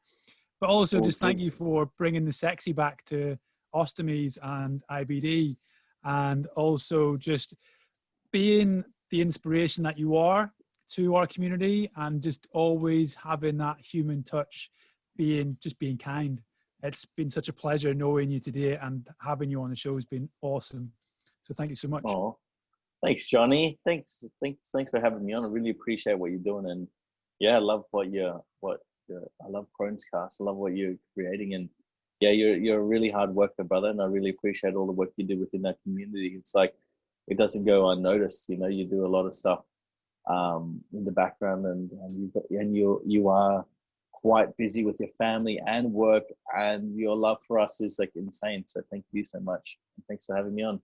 A: But also just thank you for bringing the sexy back to ostomies and IBD, and also just being the inspiration that you are to our community, and just always having that human touch, being kind. It's been such a pleasure knowing you today, and having you on the show has been awesome. So thank you so much.
B: Oh, thanks, Johnny. Thanks for having me on. I really appreciate what you're doing, and yeah, I love I love ChronsCast. I love what you're creating, and yeah, you're a really hard worker, brother, and I really appreciate all the work you do within that community. It's like it doesn't go unnoticed. You know, you do a lot of stuff in the background, and you are quite busy with your family and work, and your love for us is like insane. So thank you so much, and thanks for having me on.